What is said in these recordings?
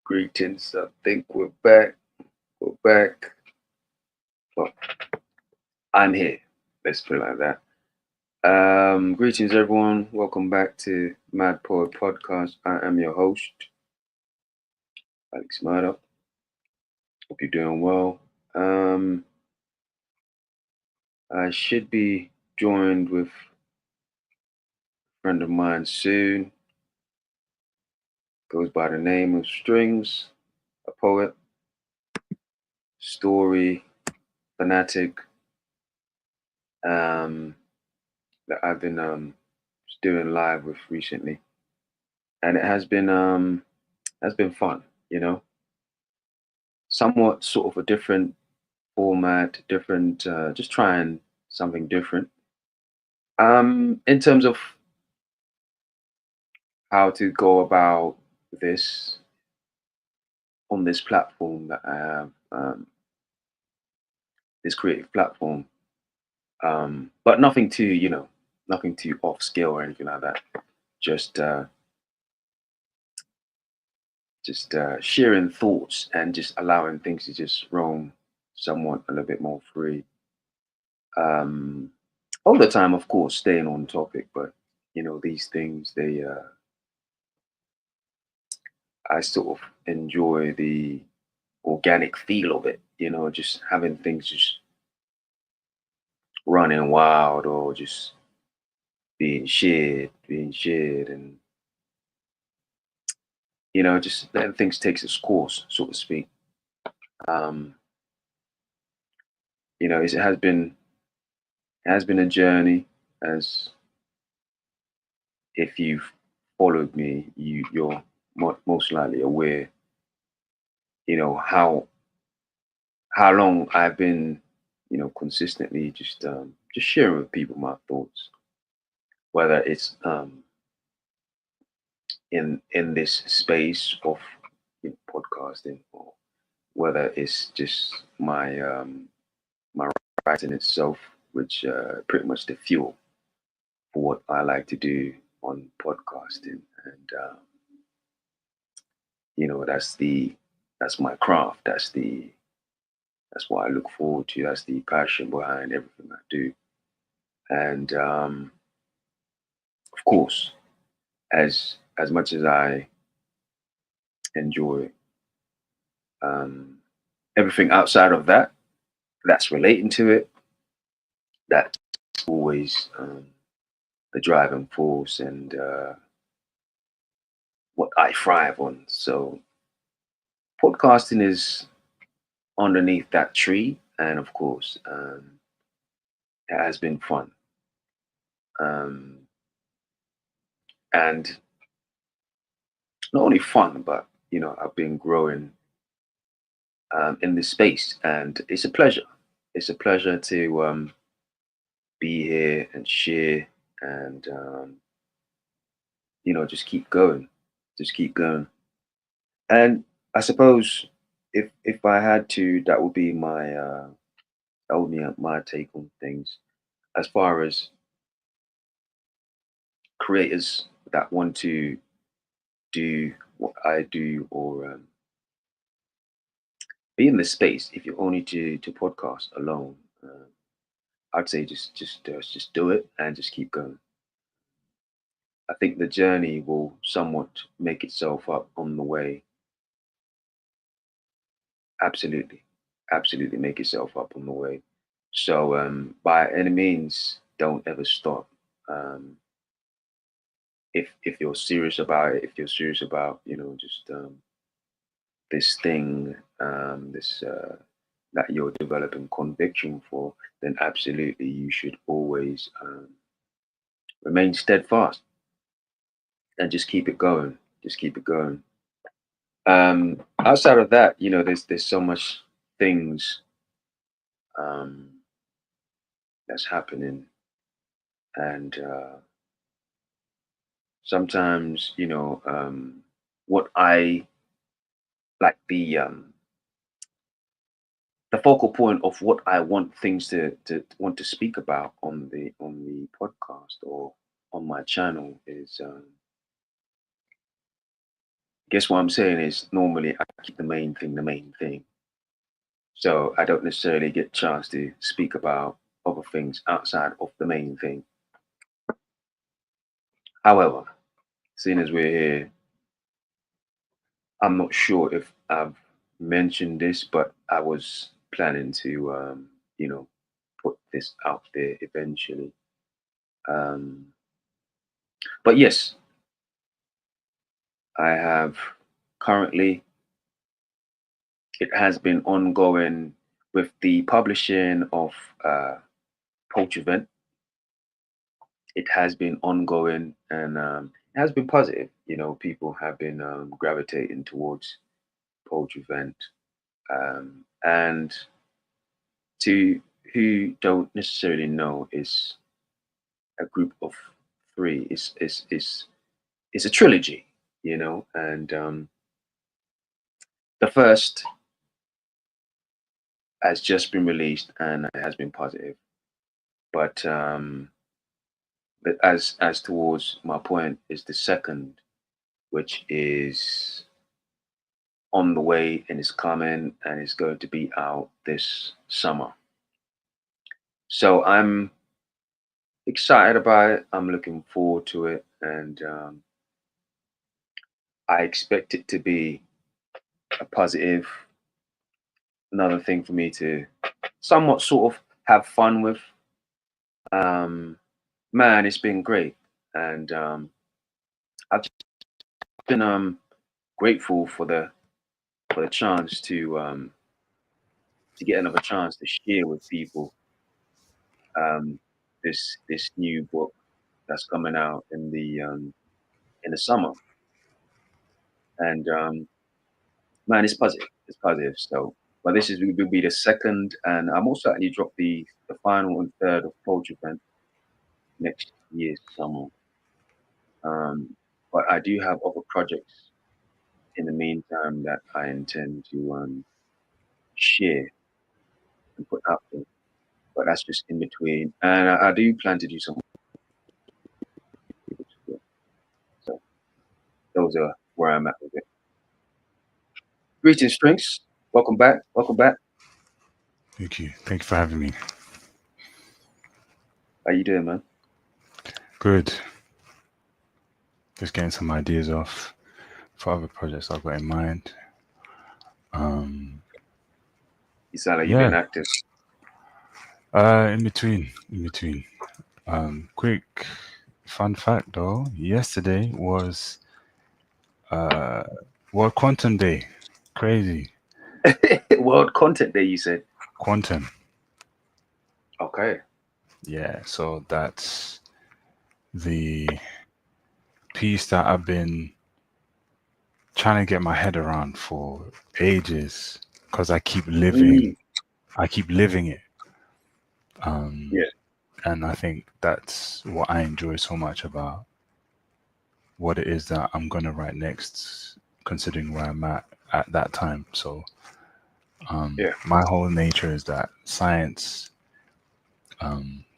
Greetings. I think we're back. We're back. Well, I'm here. Let's put it like that. Greetings, everyone. Welcome back to Mad Poet Podcast. I am your host, Alex Murdoch. Hope you're doing well. Um, I should be joined with a friend of mine soon. Goes by the name of Strings, a poet, story fanatic. Um, that I've been doing live with recently, and it has been fun. You know, somewhat sort of a different format, different, just trying something different. In terms of how to go about this on this platform that I have, this creative platform, but nothing too, nothing too off scale or anything like that. Just, uh, just sharing thoughts and just allowing things to just roam somewhat a little bit more free. Um, all the time, of course, staying on topic, but these things I sort of enjoy the organic feel of it, just having things just running wild or just being shared, and just letting things take its course, so to speak. Um, it has been a journey. As if you've followed me, you're most likely aware, how long I've been, consistently just sharing with people my thoughts, whether it's in this space of podcasting, or whether it's just my writing itself, which pretty much the fuel for what I like to do on podcasting, and that's my craft. That's what I look forward to. That's the passion behind everything I do, and of course, as much as I enjoy um, everything outside of that, that's relating to it, that's always the driving force, and what I thrive on. So podcasting is underneath that tree, and of course, it has been fun. Um, and not only fun, but I've been growing in this space, and it's a pleasure. It's a pleasure to be here and share, and just keep going, just keep going. And I suppose if I had to, that would be my take on things, as far as creators that want to do what I do, or be in this space. If you're only to podcast alone, I'd say just do it and just keep going. I think the journey will somewhat make itself up on the way. Absolutely, absolutely make itself up on the way. So by any means, don't ever stop. Um, if you're serious about it, if you're serious about just this thing, this that you're developing conviction for, then absolutely you should always remain steadfast and just keep it going. Just keep it going. Outside of that, there's so much things um, that's happening, and sometimes what I like, the focal point of what I want things to want to speak about on the podcast or on my channel is guess what I'm saying is normally I keep the main thing. So I don't necessarily get a chance to speak about other things outside of the main thing. However, seeing as we're here, I'm not sure if I've mentioned this, but I was planning to, you know, put this out there eventually. Um, but yes, I have currently, it has been ongoing with the publishing of uh, Poach Event. It has been ongoing and it has been positive. You know, people have been gravitating towards Poach Event. And to who don't necessarily know, is a group of three. It's a trilogy, you know, and the first has just been released and it has been positive. But as towards my point is the second, which is on the way and is coming and is going to be out this summer. So I'm excited about it. I'm looking forward to it, and I expect it to be a positive, another thing for me to somewhat sort of have fun with. Um, Man, it's been great, and I've just been grateful for the chance to get another chance to share with people um, this new book that's coming out in the summer, and man, it's positive. It's positive. So, but this is will be the second, and I'm also actually drop the final and third of Poetry Event next year's summer. But I do have other projects in the meantime that I intend to share and put out there. But that's just in between, and I do plan to do some. So those are where I'm at with it. Greetings, Strings. Welcome back. Welcome back. Thank you. Thank you for having me. How you doing, man? Good. Just getting some ideas off for other projects I've got in mind. Um, You sound like you've yeah. been active. In between. In between. Quick fun fact though. Yesterday was uh World Quantum Day. Crazy. World Content Day, you said. Quantum. Okay. Yeah. So that's the piece that I've been trying to get my head around for ages because Mm, I keep living it. Um, yeah. and I think that's what I enjoy so much about what it is that I'm gonna write next, considering where I'm at that time. So Yeah. my whole nature is that science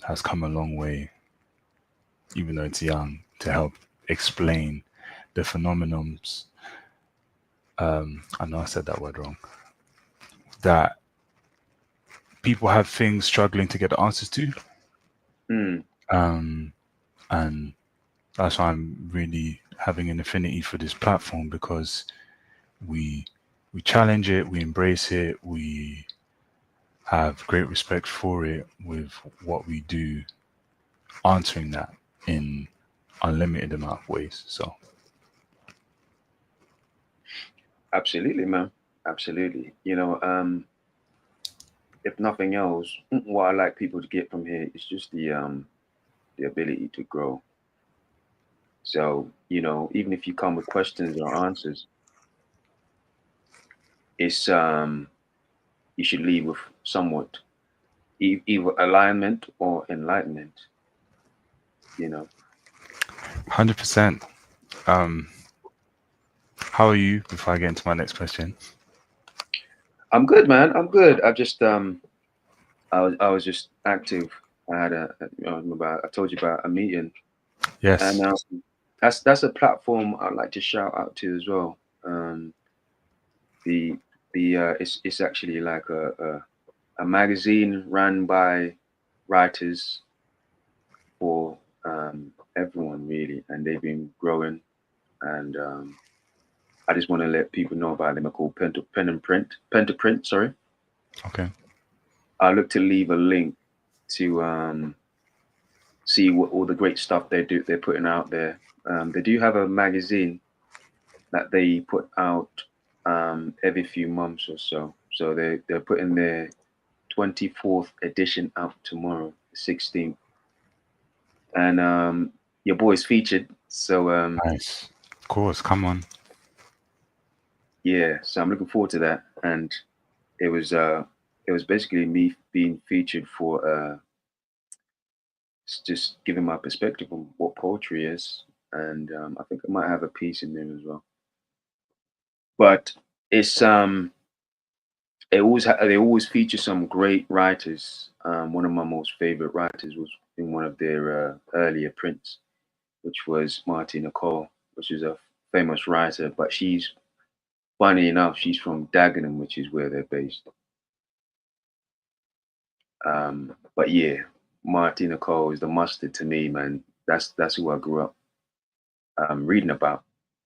has come a long way, even though it's young, to help explain the phenomenons. I know I said that word wrong. That people have things struggling to get the answers to, Mm, um, and that's why I'm really having an affinity for this platform because we we challenge it, we embrace it, we have great respect for it with what we do, answering that in unlimited amount of ways. So absolutely, man. Absolutely. You know, if nothing else, what I like people to get from here is just the ability to grow. So, you know, even if you come with questions or answers, it's you should leave with somewhat either alignment or enlightenment, you know. 100%. Um, how are you? Before I get into my next question. I'm good, man. I'm good. I was just active. I had I told you about a meeting, and Yes. that's a platform I'd like to shout out to as well. The it's actually like a magazine run by writers for everyone really, and they've been growing. And I just want to let people know about them. They're called Pen to Print. Sorry, Okay. I look to leave a link to see what all the great stuff they're putting out there. They do have a magazine that they put out every few months or so. So they're putting their 24th edition out tomorrow, 16th, and your boy's featured. So Nice. Of course. Come on. yeah, so I'm looking forward to that. And it was uh it was basically me being featured for just giving my perspective on what poetry is, and I think I might have a piece in there as well. But it's they always feature some great writers. One of my most favorite writers was in one of their earlier prints, which was Martina Cole, which is a famous writer. But she's funny enough, she's from Dagenham, which is where they're based. But yeah, Martina Cole is the mustard to me, man. That's who I grew up reading about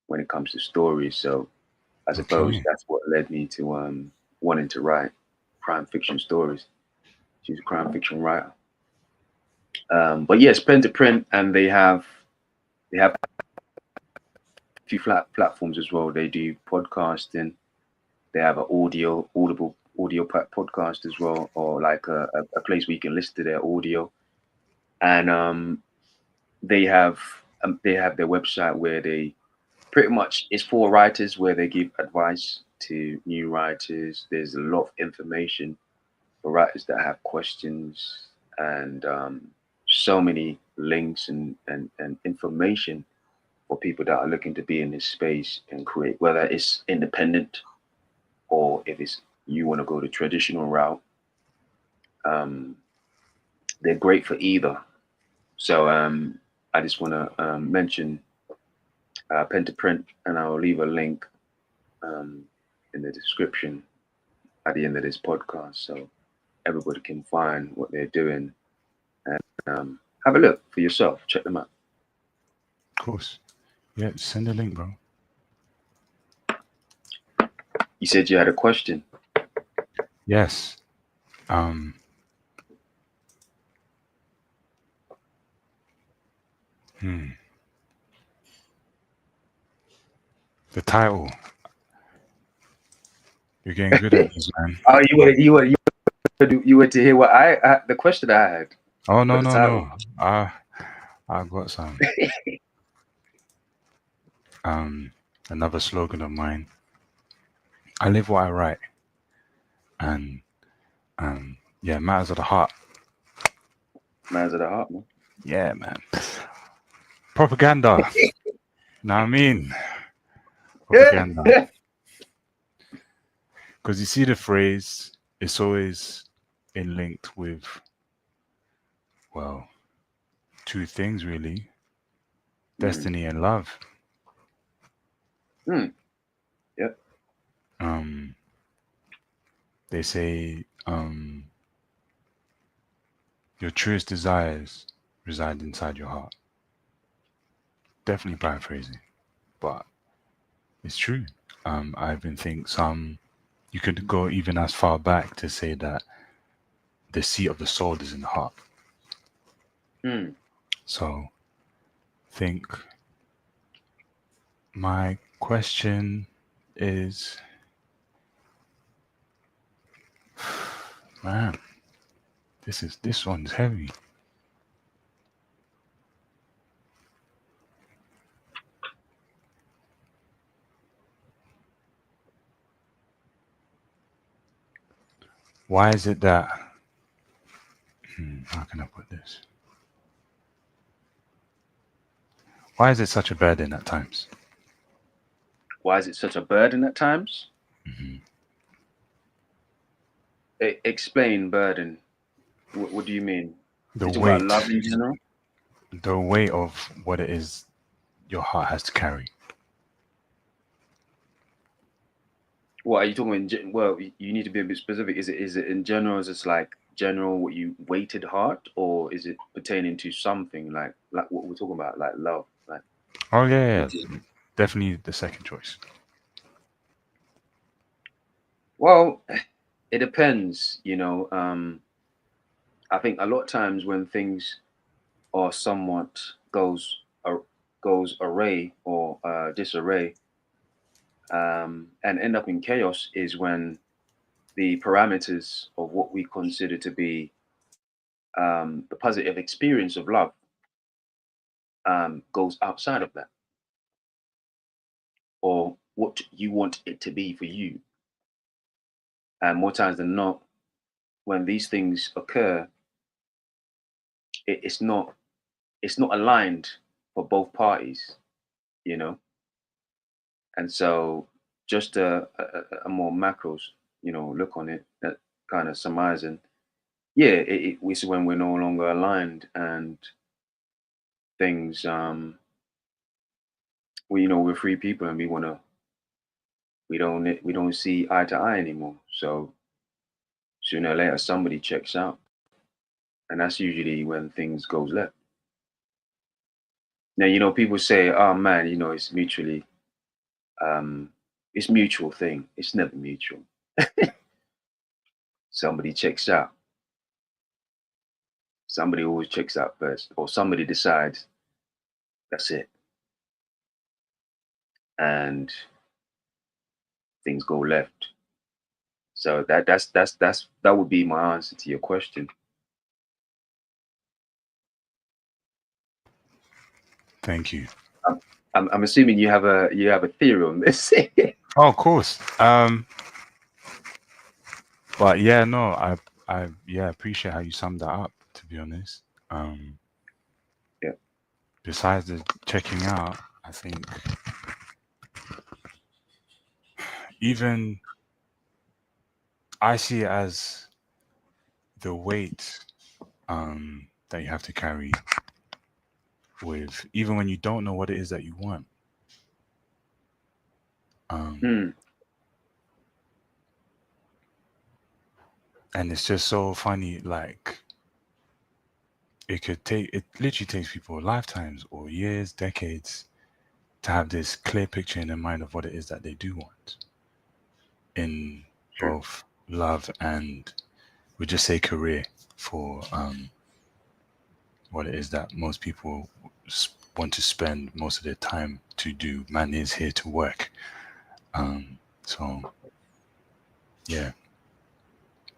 when it comes to stories. So I suppose Okay. that's what led me to wanting to write crime fiction stories. She's a crime fiction writer. But yes, pen to print, and they have a few platforms as well. They do podcasting. They have an audible audio podcast as well, or like a place where you can listen to their audio. And they have they have their website where they pretty much it's for writers where they give advice to new writers. There's a lot of information for writers that have questions, and so many links and information for people that are looking to be in this space and create, whether it's independent or if it's you want to go the traditional route. Um, they're great for either. So I just want to mention Pen to Print, and I'll leave a link um, in the description at the end of this podcast, so everybody can find what they're doing and have a look for yourself. Check them out. Of course. Yeah. Send a link, bro. You said you had a question. Yes. Um. Hmm. The title. You're getting good at this, man. Oh, you were to hear what the question I had Oh for no the no title. no. I got some. Um. Another slogan of mine. I live what I write, and yeah, matters of the heart. Man's of the heart, man. Yeah, man. Propaganda. Know what I mean? Propaganda. Because you see the phrase, it's always in linked with, well, two things really: Hmm. destiny and love. Hmm. Yep. Um, they say your truest desires reside inside your heart. Definitely paraphrasing, but it's true. I even think some you could go even as far back to say that the seat of the soul is in the heart. Hmm. So, think my question is, man, this one's heavy. Why is it that? How can I put this? Why is it such a burden at times? Why is it such a burden at times? Hmm. Explain burden. What do you mean? The You talking about weight, love in general? the weight of what it is your heart has to carry. What are you talking about? Well, you need to be a bit specific. Is it in general? Is it like general what you waited hard, or is it pertaining to something like what we're talking about, like love, like Oh yeah, inti- yeah, definitely the second choice. Well, it depends. I think a lot of times when things are somewhat goes array or disarray, and end up in chaos is when the parameters of what we consider to be the positive experience of love goes outside of that, or what you want it to be for you. And more times than not, when these things occur, it's not aligned for both parties, you know. And so, just a more macros, look on it, that kind of surmising, yeah, we see when we're no longer aligned and things, we're free people and we don't see eye to eye anymore. So sooner or later somebody checks out, and that's usually when things goes left. Now, people say, oh man, um it's mutual thing. It's never mutual. Somebody checks out. Somebody always checks out first, or somebody decides that's it, and things go left. So that would be my answer to your question. Thank you. I'm, I'm assuming you have a theory on this. Oh, of course. But yeah, no, I yeah appreciate how you summed that up. To be honest, um, Yeah. besides the checking out, I think even I see it as the weight that you have to carry with even when you don't know what it is that you want. Um, Mm, and it's just so funny, like it literally takes people lifetimes or years, decades to have this clear picture in their mind of what it is that they do want in true. both love and we just say career for what it is that most people want to spend most of their time to do. Man is here to work. So yeah,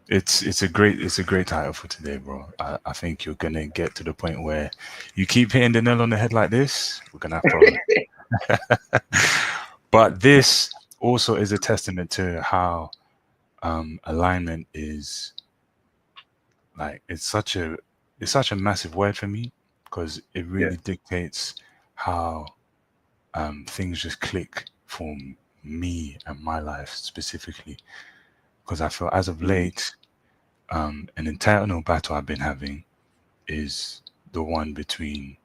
it's a great title for today, bro. I think you're gonna get to the point where you keep hitting the nail on the head like this. We're gonna have problems. But this also is a testament to how alignment is like it's such a massive word for me because it Yeah. really dictates how things just click for me and my life specifically. Because I feel as of Mm, late, an internal battle I've been having is the one between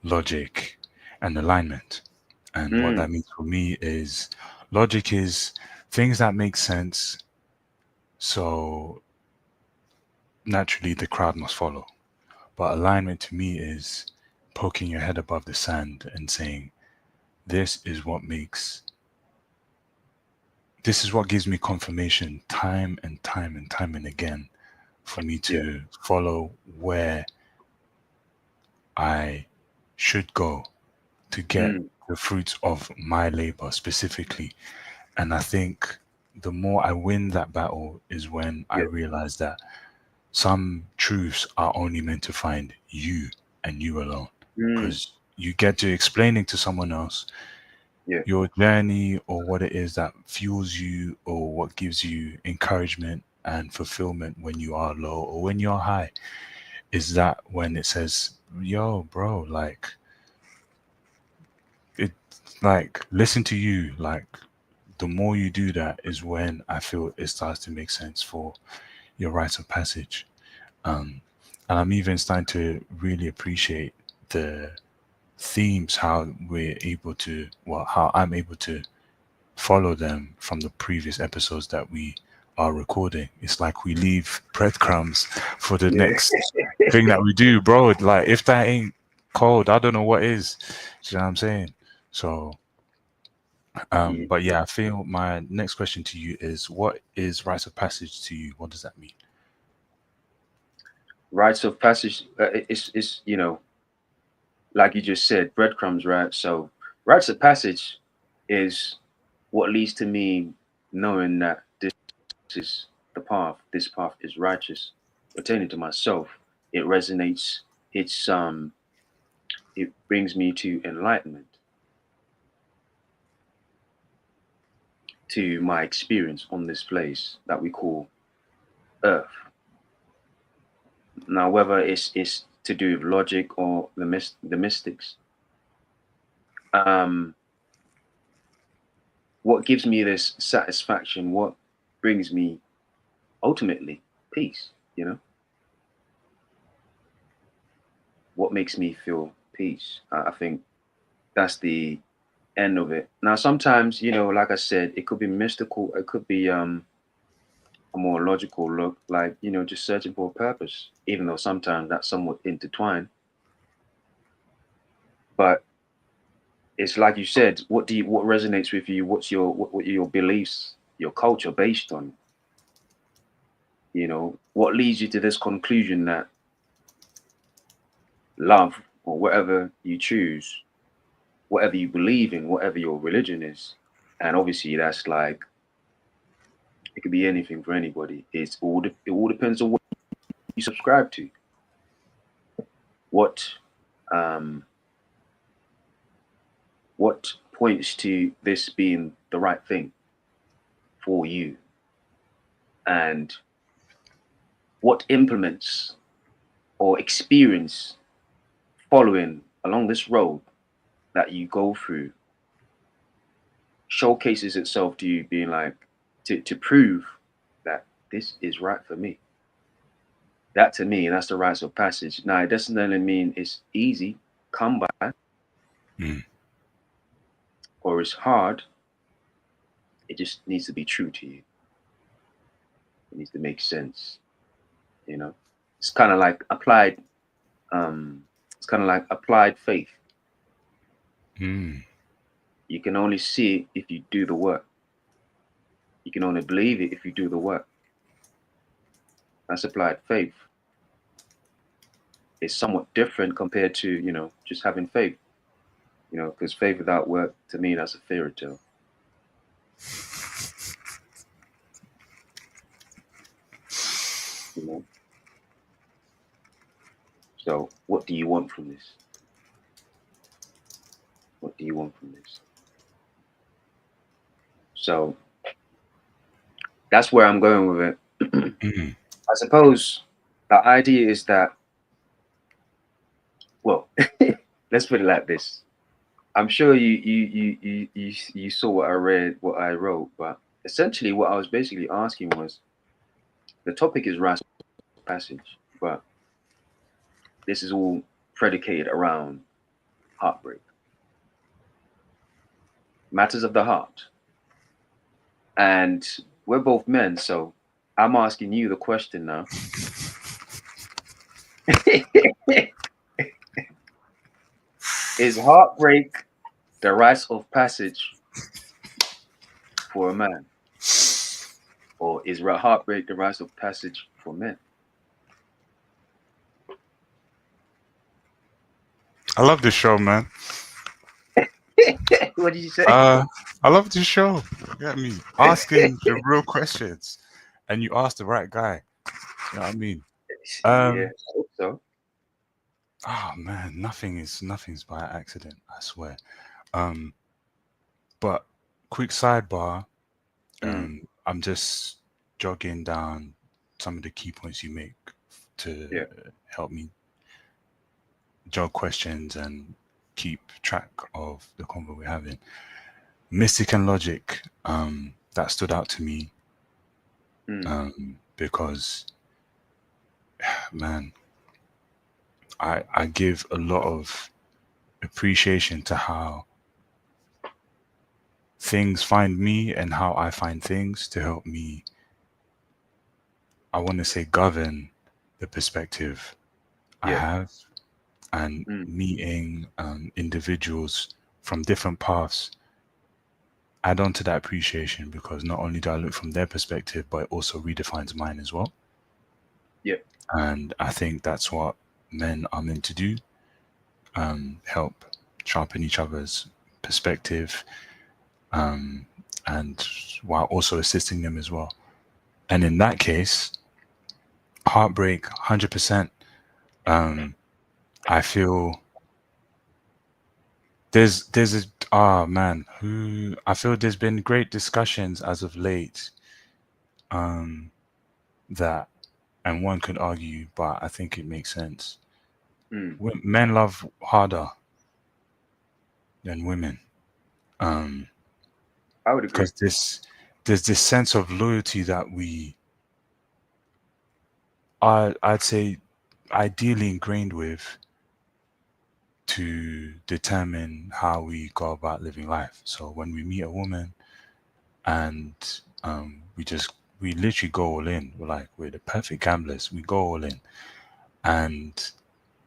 logic and alignment. And what mm, that means for me is logic is things that make sense. So naturally, the crowd must follow. But alignment to me is poking your head above the sand and saying, this is what gives me confirmation time and time and time and again for me yeah. to follow where I should go to get Mm, the fruits of my labor specifically. And I think the more I win that battle is when I yeah. realize that some truths are only meant to find you and you alone. Mm, Because you get to explaining to someone else yeah. your journey or what it is that fuels you or what gives you encouragement and fulfillment when you are low or when you're high is that when it says, yo, bro, it listen to you, like the more you do that is when I feel it starts to make sense for your rites of passage. Um, and I'm even starting to really appreciate the themes, how we're able to, well, how I'm able to follow them from the previous episodes that we are recording. It's like we leave breadcrumbs for the Yeah. next thing that we do, bro. Like if that ain't cold, I don't know what is. You know what I'm saying? So, Yeah. but yeah, I feel my next question to you is, what is rites of passage to you? What does that mean? Rites of passage. It's like you just said, breadcrumbs, right? So rites of passage is what leads to me knowing that this is the path. This path is righteous, pertaining to myself. It resonates. It brings me to enlightenment, to my experience on this place that we call Earth. Now, whether it's to do with logic or the mystics, um, what gives me this satisfaction, what brings me ultimately peace, what makes me feel peace. I think that's the end of it. Now, sometimes, like I said, it could be mystical, it could be a more logical look, like, just searching for a purpose, even though sometimes that's somewhat intertwined. But it's like you said, what resonates with you? What are your beliefs, your culture based on? What leads you to this conclusion that love or whatever you choose, whatever you believe in, whatever your religion is, and obviously that's like it could be anything for anybody. It all depends on what you subscribe to, what um what points to this being the right thing for you, and what implements or experience following along this road that you go through showcases itself to you being like to prove that this is right for me. That to me, that's the rites of passage. Now, it doesn't necessarily mean it's easy, come by, Mm. or it's hard. It just needs to be true to you. It needs to make sense. You know, it's kind of like applied. Um, it's kind of like applied faith. Mm. You can only see it if you do the work. You can only believe it if you do the work. That's applied faith. It's somewhat different compared to just having faith. Because faith without work, to me, that's a fairy tale. You know. So, what do you want from this? What do you want from this? So that's where I'm going with it. Mm. I suppose the idea is that, well, let's put it like this. I'm sure you saw what I read, what I wrote, but essentially what I was basically asking was the topic is rites of passage, but this is all predicated around heartbreak, matters of the heart, and we're both men, so I'm asking you the question now. Is heartbreak the rites of passage for a man, or is heartbreak the rites of passage for men? I love this show, man. What did you say? Uh, I love this show. You get me? Asking the real questions, and you ask the right guy. You know what I mean? Yeah, Um, I hope so. oh man, nothing's by accident. I swear. Um, but quick sidebar. Mm, I'm just jogging down some of the key points you make to yeah. help me jog questions and keep track of the convo we're having. Mystic and logic, that stood out to me, Mm, because man, I give a lot of appreciation to how things find me and how I find things to help me, I want to say, govern the perspective I Yeah. have, and Mm. meeting individuals from different paths add on to that appreciation, because not only do I look from their perspective, but it also redefines mine as well. Yeah. And I think that's what men are meant to do, help sharpen each other's perspective, um, and while also assisting them as well. And in that case, heartbreak, 100%. Um, I feel there's a man, who I feel there's been great discussions as of late, um, that, and one could argue, but I think it makes sense. Mm. Men love harder than women, um, I would agree. because there's this sense of loyalty that I'd say ideally ingrained with, to determine how we go about living life. So when we meet a woman, and we literally go all in. We're the perfect gamblers. We go all in, and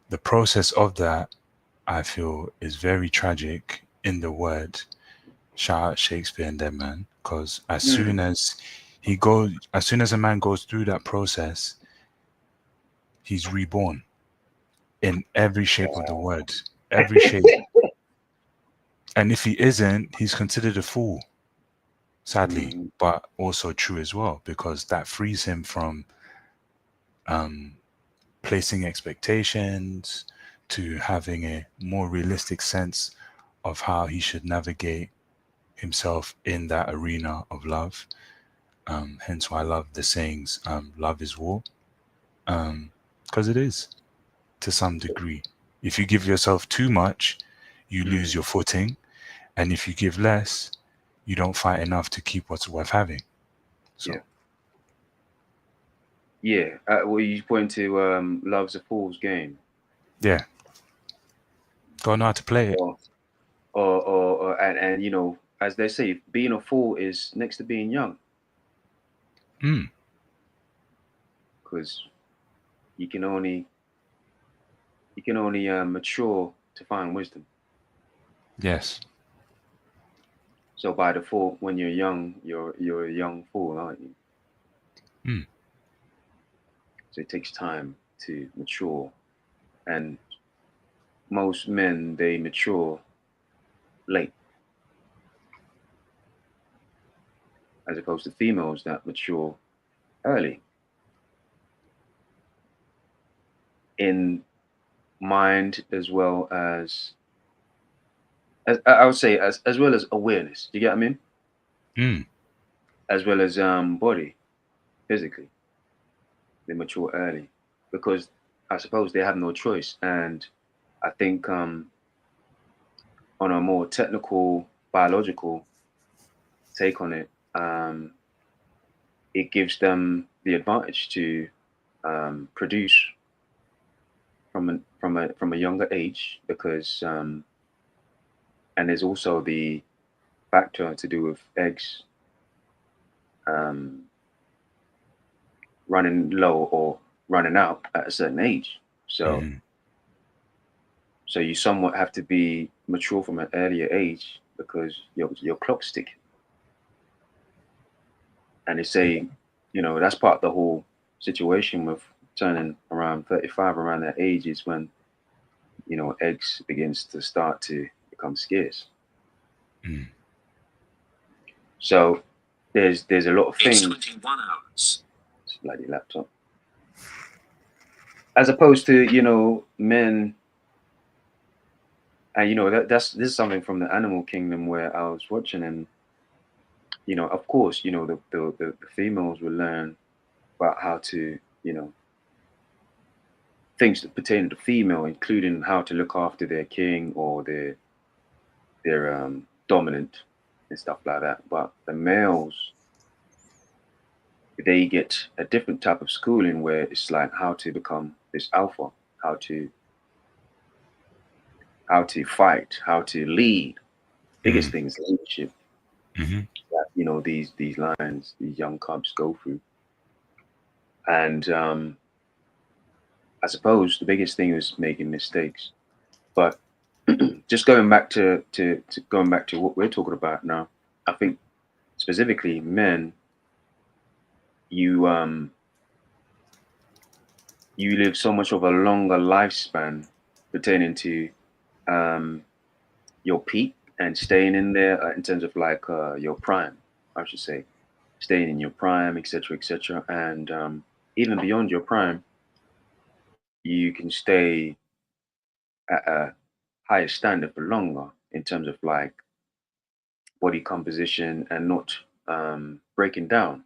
the process of that, I feel, is very tragic. In the word, shout out Shakespeare and them, man, because Mm. as soon as a man goes through that process, he's reborn in every shape of the word, every shape. And if he isn't, he's considered a fool, sadly, Mhm. but also true as well, because that frees him from um, placing expectations, to having a more realistic sense of how he should navigate himself in that arena of love. Hence why I love the sayings, love is war, because it is, to some degree. If you give yourself too much, you lose Mm. your footing. And if you give less, you don't fight enough to keep what's worth having. Yeah. So, Yeah. Well, you point to love's a fool's game, yeah, gotta know how to play it. or and you know, as they say, being a fool is next to being young, Mm, because you can only mature to find wisdom. yes. So by default, when you're young, you're a young fool, aren't you? Mm, So it takes time to mature, and most men they mature late, as opposed to females that mature early in mind, as well as I would say, as well as awareness. Do you get what I mean? mm, As well as body, physically, they mature early because I suppose they have no choice. And I think on a more technical, biological take on it, it gives them the advantage to produce from a younger age because and there's also the factor to do with eggs um, running low or running out at a certain age. So mm, so you somewhat have to be mature from an earlier age because your clock's ticking. And they say, you know, that's part of the whole situation with turning around 35, around that age is when, you know, eggs begins to start to become scarce. mm. So there's a lot of things. 21 hours. Bloody laptop. As opposed to, you know, men, and you know that's this is something from the animal kingdom where I was watching, and you know, of course, you know, the females will learn about how to, you know, things that pertain to female, including how to look after their king or their dominant and stuff like that. But the males, they get a different type of schooling where it's like how to become this alpha, how to how to fight, how to lead. Biggest Mm, thing is leadership. Hmm. that these lions, these young cubs go through. And I suppose the biggest thing is making mistakes. But just going back to going back to what we're talking about now, I think specifically men, you you live so much of a longer lifespan pertaining to um, your peak and staying in there in terms of like your prime, I should say, staying in your prime, etc., etc., and even beyond your prime, you can stay at a higher standard for longer in terms of like body composition and not breaking down.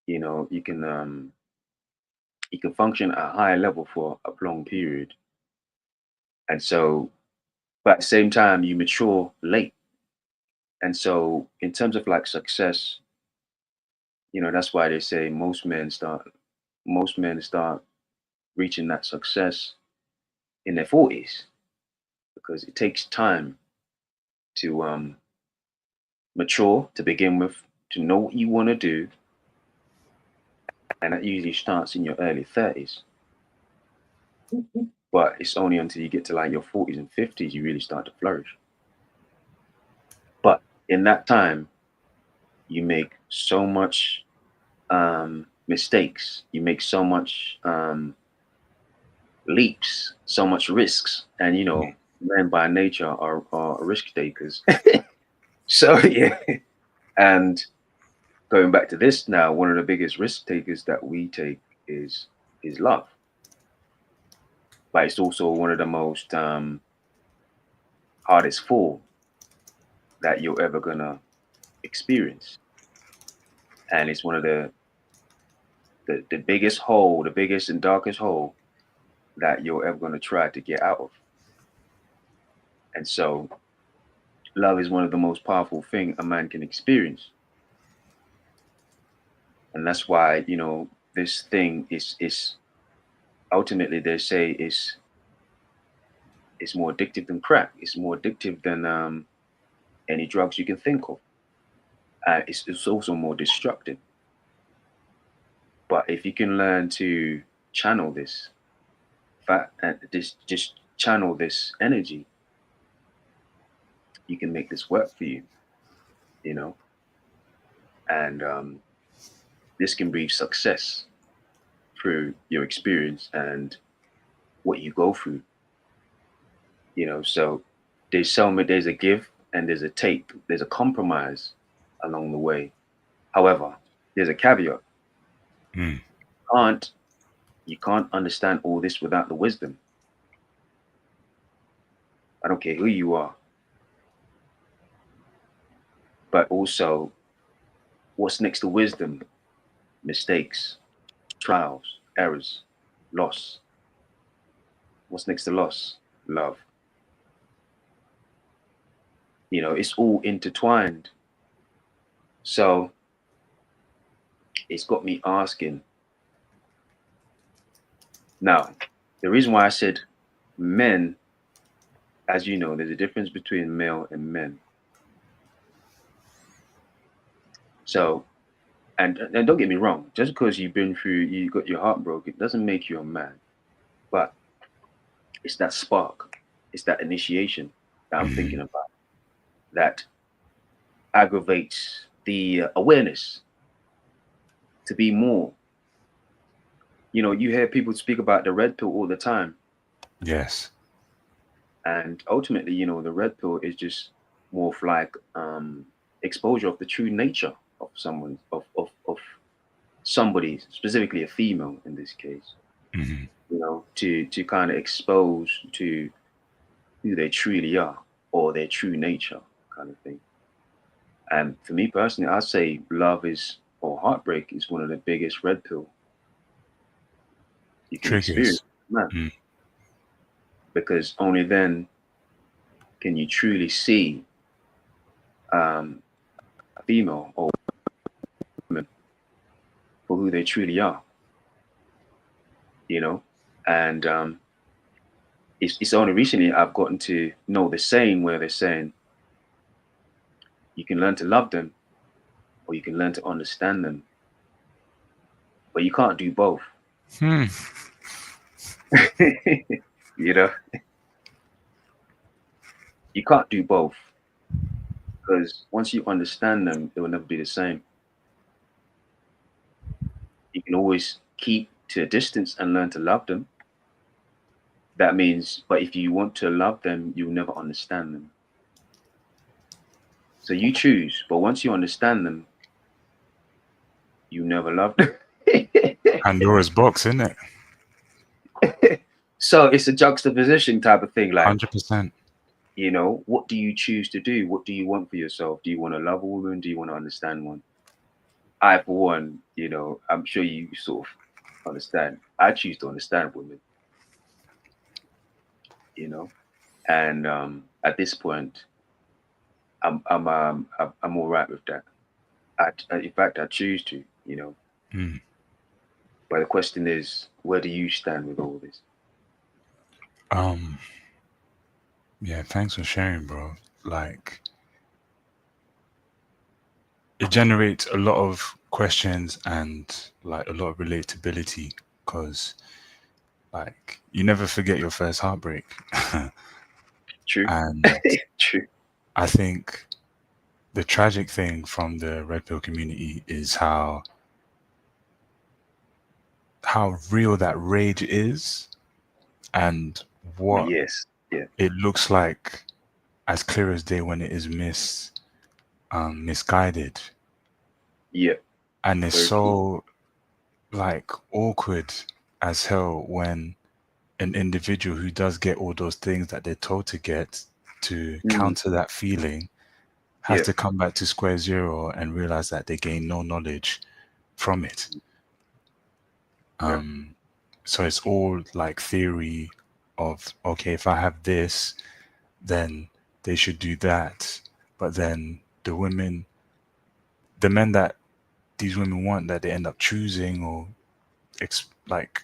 You can function at a higher level for a long period, and so but at the same time you mature late. And so in terms of like success, that's why they say most men start reaching that success in their 40s, because it takes time to mature to begin with, to know what you want to do, and that usually starts in your early 30s. But it's only until you get to like your 40s and 50s you really start to flourish. But in that time, you make so much mistakes, you make so much leaps, so much risks, and men by nature are risk takers. So yeah, and going back to this now, one of the biggest risk takers that we take is love, but it's also one of the most hardest fall that you're ever gonna experience, and it's one of the biggest hole, the biggest and darkest hole that you're ever gonna try to get out of. And so, love is one of the most powerful thing a man can experience, and that's why this thing is ultimately they say is more addictive than crack. It's more addictive than any drugs you can think of. It's also more destructive. But if you can learn to channel this this just channel this energy, you can make this work for you, you know, and this can breed success through your experience and what you go through, So there's a give and there's a take, there's a compromise along the way. However, there's a caveat. Mm. Can't you can't understand all this without the wisdom. I don't care who you are, but also what's next to wisdom? Mistakes, trials, errors, loss. What's next to loss? Love. It's all intertwined. So it's got me asking. Now, the reason why I said men, as you know, there's a difference between male and men. So, and don't get me wrong, just because you got your heart broken, doesn't make you a man. But it's that spark, it's that initiation that I'm thinking Hmm. about that aggravates the awareness to be more. You hear people speak about the red pill all the time, Yes. and ultimately, the red pill is just more of like exposure of the true nature of someone, of somebody, specifically a female in this case. Hmm. To kind of expose to who they truly are or their true nature, kind of thing. And for me personally, I say love is or heartbreak is one of the biggest red pill you can experience, Triggers. man, Mm. because only then can you truly see um, a female or woman for who they truly are, you know. And it's only recently I've gotten to know the saying where they're saying You can learn to love them, or you can learn to understand them, but you can't do both. Hmm. You know, you can't do both because once you understand them, it will never be the same. You can always keep to a distance and learn to love them. That means, but if you want to love them, you'll never understand them. So you choose, but once you understand them, you never love them. Pandora's box, isn't it? So it's a juxtaposition type of thing. Like, 100%. what do you choose to do? What do you want for yourself? Do you want to love a woman? Do you want to understand one? I, for one, I'm sure you sort of understand. I choose to understand women, you know, and at this point, I'm all right with that. In fact, I choose to. Mm. But the question is, where do you stand with all this? Um, yeah, thanks for sharing, bro. Like, it generates a lot of questions and like a lot of relatability because like you never forget your first heartbreak. True, And true. I think the tragic thing from the red pill community is how real that rage is and what Yes, yeah, it looks like as clear as day when it is misguided. yeah, And it's very true. so like awkward as hell when an individual who does get all those things that they're told to get to Mm, counter that feeling has yeah, to come back to square zero and realize that they gain no knowledge from it. yeah, Um, so it's all like theory of, okay, if I have this, then they should do that. But then the men that these women want that they end up choosing or like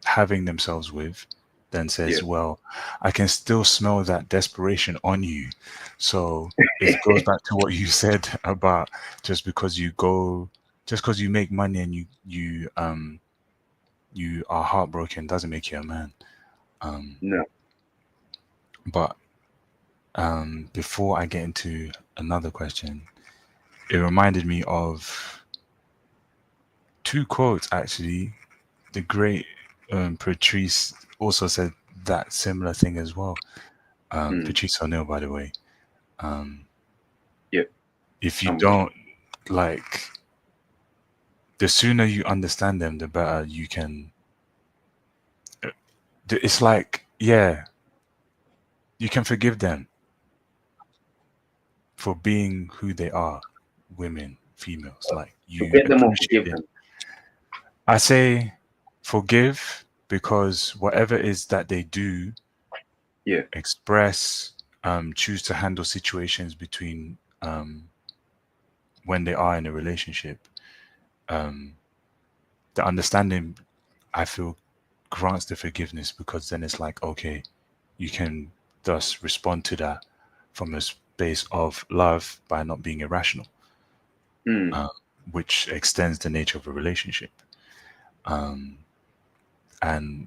having themselves with, then yeah. says, well, I can still smell that desperation on you. So it goes back to what you said about just because you make money and you are heartbroken doesn't make you a man. Um, No. but before I get into another question, it reminded me of two quotes actually. The great Patrice also said that similar thing as well. Mm, Patrice O'Neill, by the way. Um, yeah, if you I'm with you. don't like, the sooner you understand them, the better you can. It's like, yeah, you can forgive them for being who they are, women, females. Like you Forget them or appreciate forgive it. them. I say forgive because whatever it is that they do, Yeah. express, choose to handle situations between when they are in a relationship. Um, the understanding, I feel, grants the forgiveness because then it's like, okay, you can thus respond to that from a space of love by not being irrational, Mm, uh, which extends the nature of a relationship. Um, and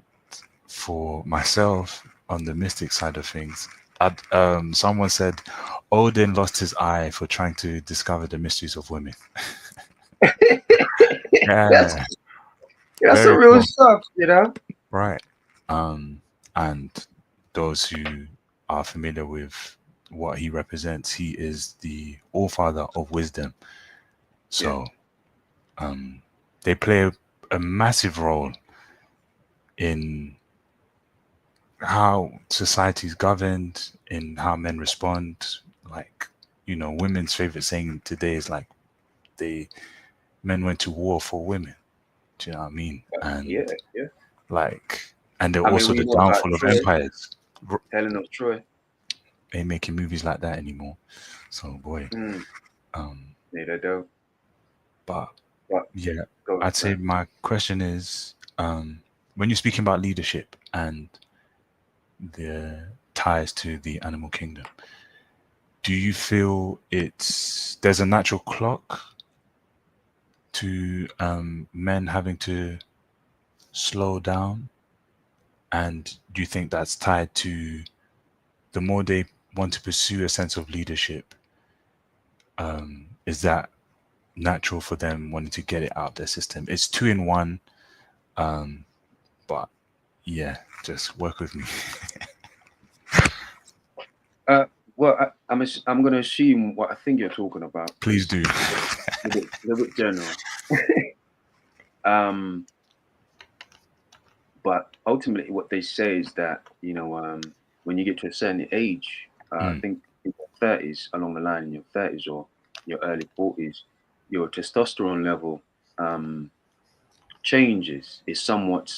for myself, on the mystic side of things, someone said Odin lost his eye for trying to discover the mysteries of women. that's Yeah, that's some very real cool. stuff. Right. Um, and those who are familiar with what he represents, he is the all father of wisdom. Yeah. So um, they play a massive role in how society is governed, in how men respond. Like, women's favorite saying today is like they men went to war for women. Do you know what I mean? And Yeah, yeah. and they're I mean, also we the know about downfall of Troy, empires. Helen of Troy. Ain't making movies like that anymore. So boy, Mm, um, yeah, they do. but But yeah, go on, I'd say sorry. my question is, when you're speaking about leadership and the ties to the animal kingdom, do you feel there's a natural clock to men having to slow down? And do you think that's tied to the more they want to pursue a sense of leadership? Is that natural for them wanting to get it out their system? It's two in one, but yeah, just work with me. Uh, well, I'm going to assume what I think you're talking about Please because do. it's a little bit general. um, but ultimately, what they say is that when you get to a certain age, I Mm, think in your 30s, along the line in your 30s or your early 40s, your testosterone level um, changes. It somewhat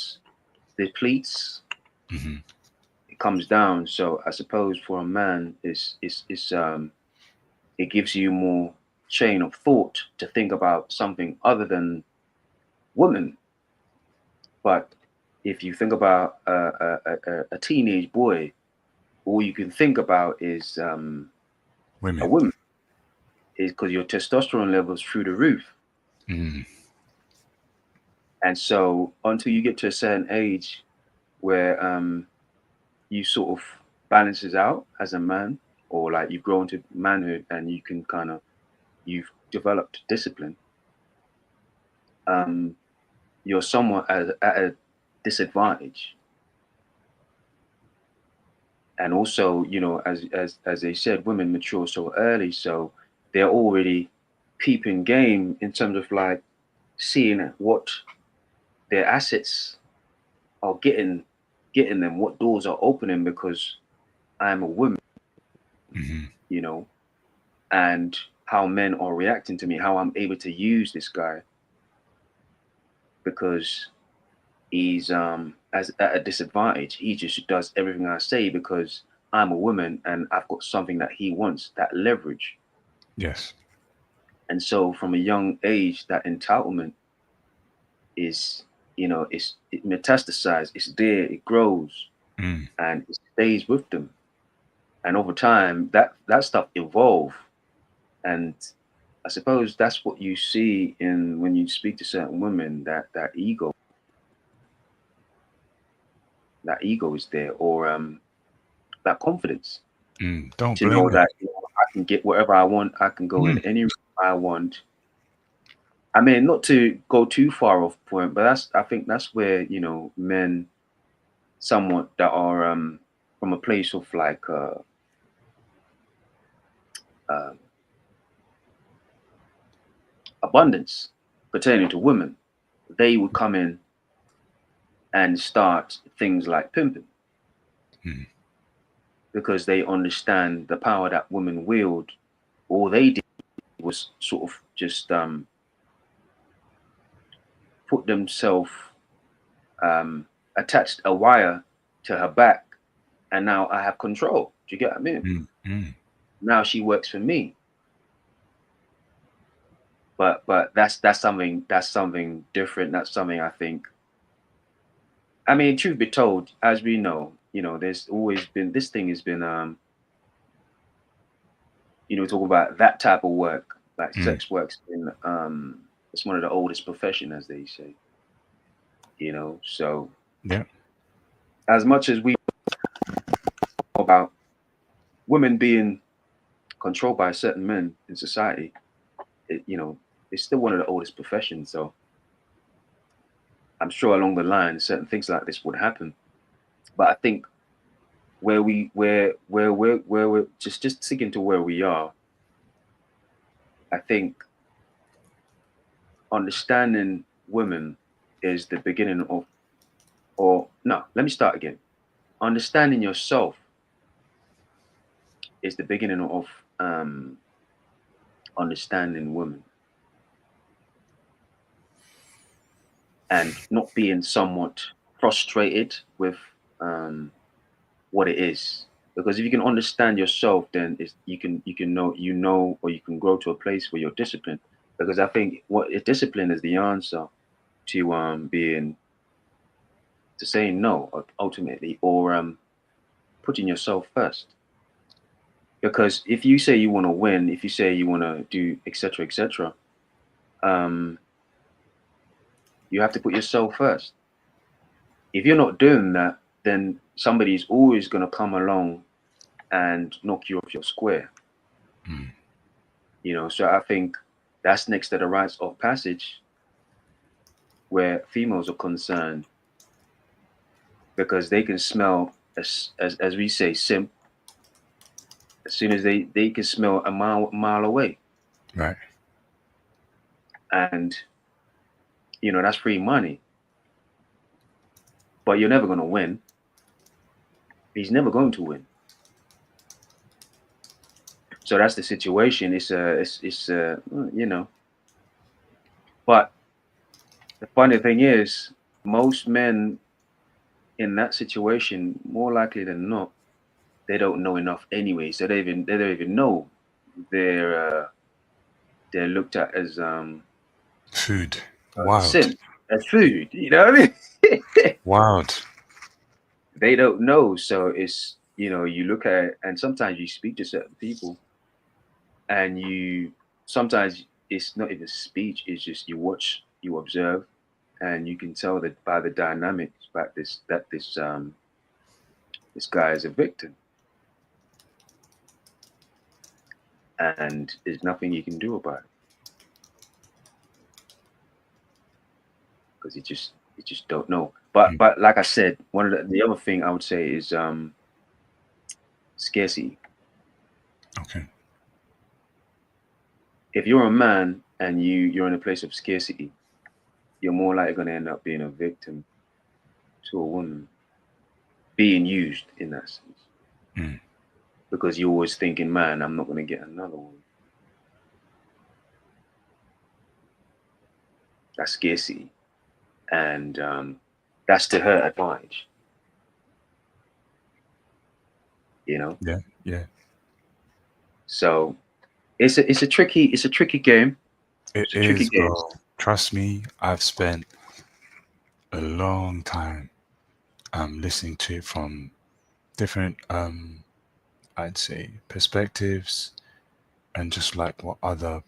depletes. hmm. It comes down. So I suppose for a man, it gives you more chain of thought to think about something other than women. But if you think about a teenage boy, all you can think about is a Women. woman, is because your testosterone levels through the roof. Mm, And so until you get to a certain age where you sort of balances out as a man, or like you grow into manhood and you can kind of you've developed discipline, um, you're somewhat at a disadvantage. And also, as they said, women mature so early, so they're already peeping game in terms of like seeing what their assets are getting them, what doors are opening because I'm a woman, hmm. you know, and how men are reacting to me, how I'm able to use this guy because he's as at a disadvantage. He just does everything I say because I'm a woman and I've got something that he wants, that leverage. Yes. And so from a young age, that entitlement is, it metastasizes, it's there, it grows, Mm, and it stays with them. And over time, that stuff evolve. And I suppose that's what you see in when you speak to certain women, that ego is there, or that confidence don't to blame know it. that I can get wherever I want, I can go in Mm, any room I want. I mean, not to go too far off point, but I think that's where men somewhat that are from a place of like uh, abundance pertaining to women, they would come in and start things like pimping mm, because they understand the power that women wield. All they did was sort of just put themselves, um, attached a wire to her back, and now I have control. Do you get what I mean? mm, mm. Now she works for me. But that's something different. That's something I think. I mean, truth be told, as we know, there's always been this thing has been talk about that type of work, like Mm, sex work's been it's one of the oldest profession, as they say. So yeah. as much as we know about women being controlled by certain men in society, it's still one of the oldest professions. So I'm sure along the line, certain things like this would happen. But I think where we're just sticking to where we are, I think understanding women is the beginning of, or no, let me start again. Understanding yourself is the beginning of um, understanding women, and not being somewhat frustrated with um, what it is. Because if you can understand yourself, then you can know, or you can grow to a place where you're disciplined. Because I think what discipline is the answer to being to saying no ultimately, or putting yourself first. Because if you say you want to win, if you say you want to do etc., um, you have to put yourself first. If you're not doing that, then somebody's always going to come along and knock you off your square. Mm. So I think that's next to the rites of passage where females are concerned, because they can smell, as we say, simp, as soon as they can smell a mile away. Right. And that's free money, but you're never going to win. He's never going to win. So that's the situation. It's but the funny thing is, most men in that situation, more likely than not, they don't know enough anyway. So they don't even know they're uh, they're looked at as Food. Wild. simp, as food. You know what I mean? Wild. They don't know. So you look at it, and sometimes you speak to certain people, and sometimes it's not even speech. It's just you watch, you observe, and you can tell that by the dynamics that this guy is a victim, and there's nothing you can do about it, because you just don't know. But Mm. but like I said, one of the other thing I would say is scarcity. Okay. If you're a man and you're in a place of scarcity, you're more likely going to end up being a victim to a woman, being used in that sense, Mm. because you're always thinking, man, I'm not going to get another one. That's scarcity, and that's to her advantage. You know, Yeah. Yeah. so it's a tricky game. It It's a tricky is, game. bro. Trust me, I've spent a long time listening to it from different I'd say perspectives and just like what other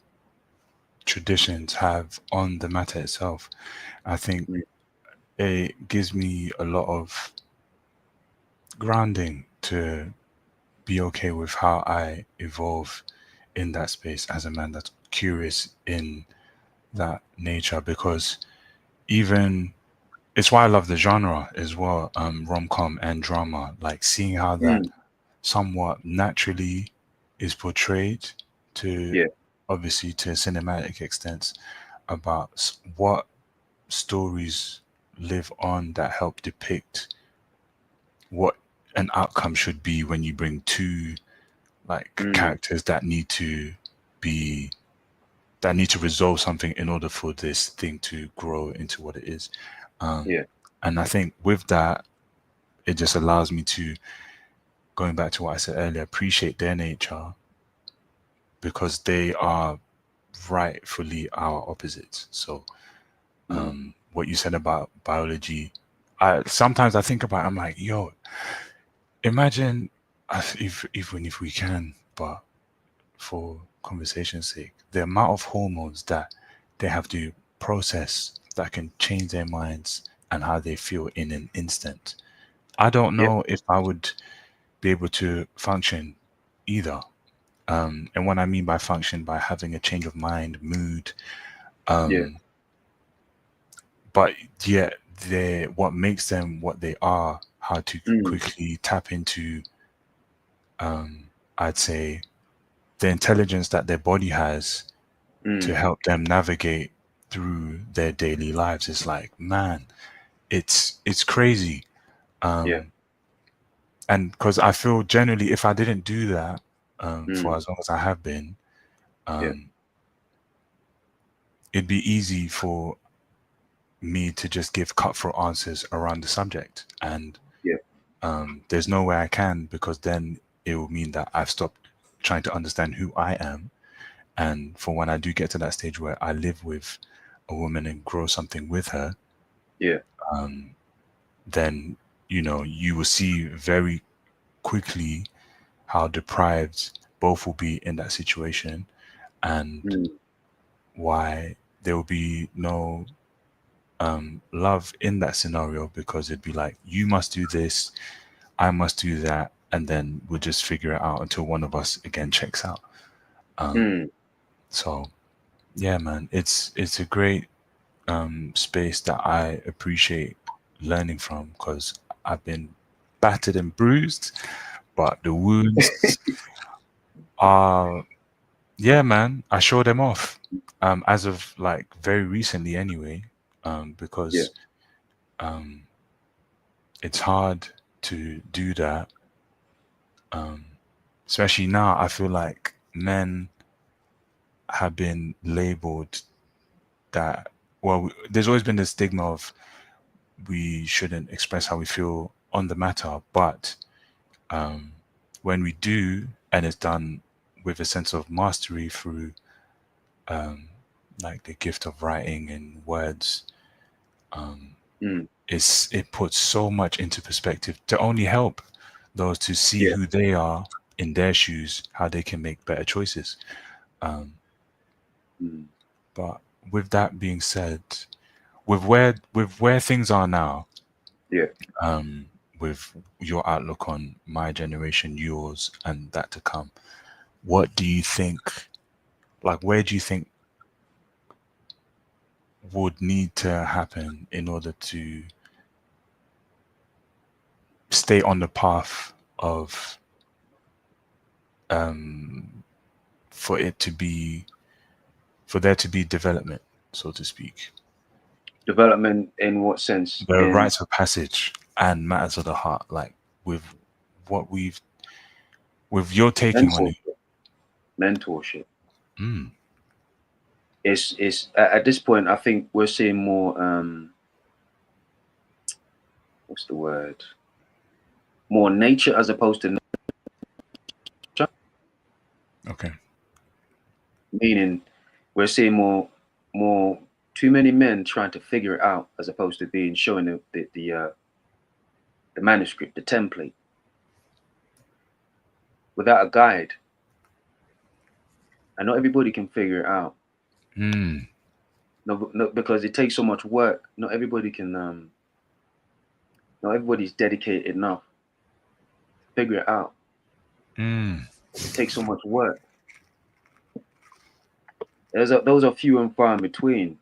traditions have on the matter itself. I think Mm, it gives me a lot of grounding to be okay with how I evolve in that space as a man that's curious in that nature, because even it's why I love the genre as well, rom-com and drama, like seeing how that mm, somewhat naturally is portrayed to, yeah. obviously to cinematic extents, about what stories live on that help depict what an outcome should be when you bring two like Mm, characters be that need to resolve something in order for this thing to grow into what it is. Um, yeah. and I think with that, it just allows me to, going back to what I said earlier, appreciate their nature, because they are rightfully our opposites. So, Mm, what you said about biology, I sometimes I think about, I'm like, yo, imagine if even if we can, but for conversation's sake, the amount of hormones that they have to process that can change their minds and how they feel in an instant. I don't yeah. know if I would be able to function either. And what I mean by function, by having a change of mind, mood, Yeah. um, but yet they what makes them what they are, how to Mm, quickly tap into, I'd say, the intelligence that their body has to mm, help them navigate through their daily lives. It's like, man, it's crazy. yeah. Um, and because I feel generally, if I didn't do that for Mm, as long as I have been, yeah. um, it'd be easy for me to just give cutthroat answers around the subject, and Yeah. there's no way I can, because then it will mean that I've stopped trying to understand who I am. And for when I do get to that stage where I live with a woman and grow something with her, Yeah. then you will see very quickly how deprived both will be in that situation, and mm, why there will be no love in that scenario, because it'd be like, you must do this, I must do that, and then we'll just figure it out until one of us again checks out. Um, mm. so yeah, man, it's a great space that I appreciate learning from, because I've been battered and bruised, but the wounds are, yeah, man, I show them off. As of like very recently, anyway, Yeah, because um, it's hard to do that, um, especially now. I feel like men have been labeled that. Well, there's always been the stigma of we shouldn't express how we feel on the matter, but um, when we do, and it's done with a sense of mastery through um, like the gift of writing and words, um, mm, it puts so much into perspective to only help those to see yeah, who they are in their shoes, how they can make better choices. Um, mm, but with that being said, with where things are now, yeah. um, with your outlook on my generation, yours, and that to come, what do you think? Like, where do you think would need to happen in order to stay on the path of um, for it to be for there to be development, so to speak, Development in what sense? the In rites of passage and matters of the heart, like with what we've with your taking on it. mentorship. Mentorship. Mm, It's at this point. I think we're seeing more. What's the word? More nature as opposed to nurture. okay. Meaning, we're seeing more. Too many men trying to figure it out as opposed to being showing the manuscript, the template, without a guide. And not everybody can figure it out. Mm, No, no, because it takes so much work. Not everybody can. Not everybody's dedicated enough to figure it out. mm, It takes so much work. Those are few and far in between.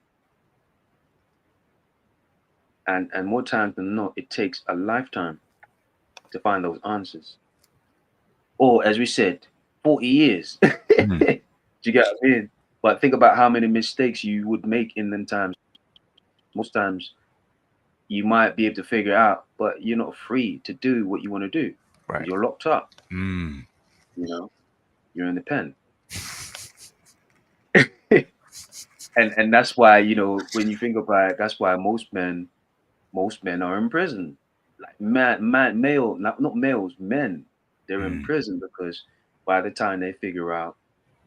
And more times than not, it takes a lifetime to find those answers. Or as we said, 40 years. Do mm, you get what I mean? But think about how many mistakes you would make in them times. Most times you might be able to figure it out, but you're not free to do what you want to do because right. you're locked up, Mm, you know, you're in the pen. And that's why, when you think about it, that's why most men are in prison. Like male, not males, men, they're in mm, prison because by the time they figure out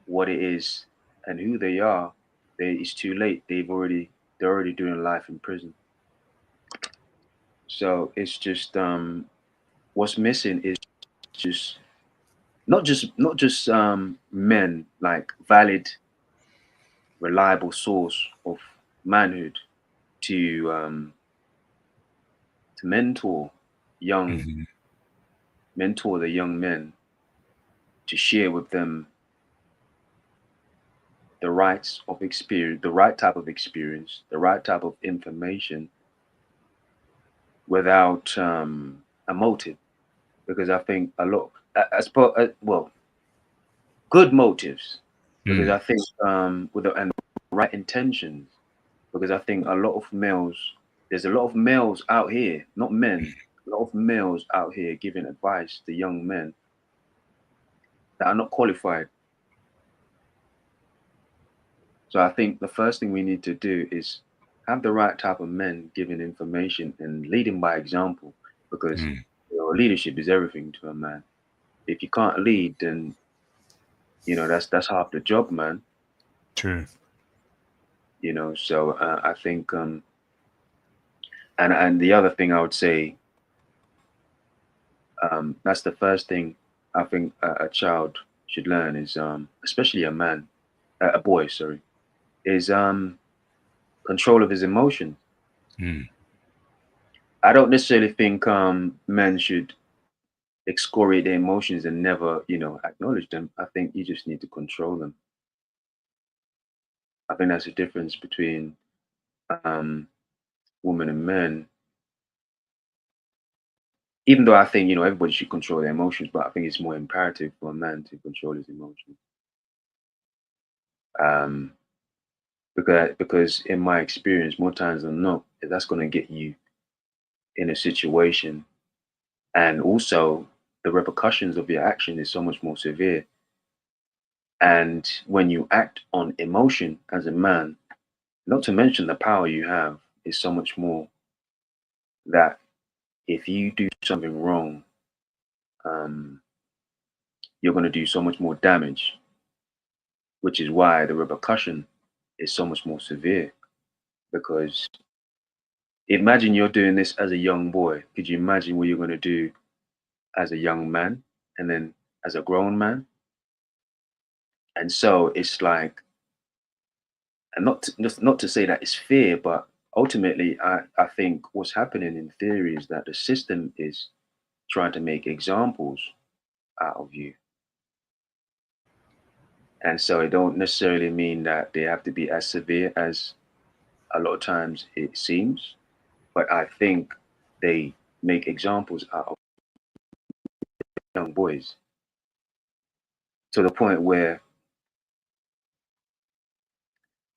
what it is and who they are, it's too late. They're already doing life in prison. So it's just what's missing is just not just men, like valid, reliable source of manhood to young mhm, mentor the young men, to share with them the rights of experience, the right type of experience, the right type of information without a motive. Because I think a lot, I suppose, well, good motives. Because mm, I think with and right intentions. Because I think there's a lot of males out here, not men, a lot of males out here giving advice to young men that are not qualified. So I think the first thing we need to do is have the right type of men giving information and leading by example, because mm, leadership is everything to a man. If you can't lead, then that's half the job, man. true. So I think and the other thing I would say, that's the first thing I think a child. should learn is, especially a man, a boy, sorry, is control of his emotions. Mm. I don't necessarily think men should excoriate their emotions and never, acknowledge them. I think you just need to control them. I think that's the difference between um, women and men. Even though I think everybody should control their emotions, but I think it's more imperative for a man to control his emotions. Um, because in my experience, more times than not, that's going to get you in a situation, and also the repercussions of your action is so much more severe. And when you act on emotion as a man, not to mention the power you have is so much more, that if you do something wrong, um, you're going to do so much more damage, which is why the repercussion is so much more severe. Because imagine you're doing this as a young boy. Could you imagine what you're going to do as a young man and then as a grown man? And so it's like, and not to say that it's fear, but ultimately, I think what's happening in theory is that the system is trying to make examples out of you. And so it don't necessarily mean that they have to be as severe as a lot of times it seems, but I think they make examples out of young boys to the point where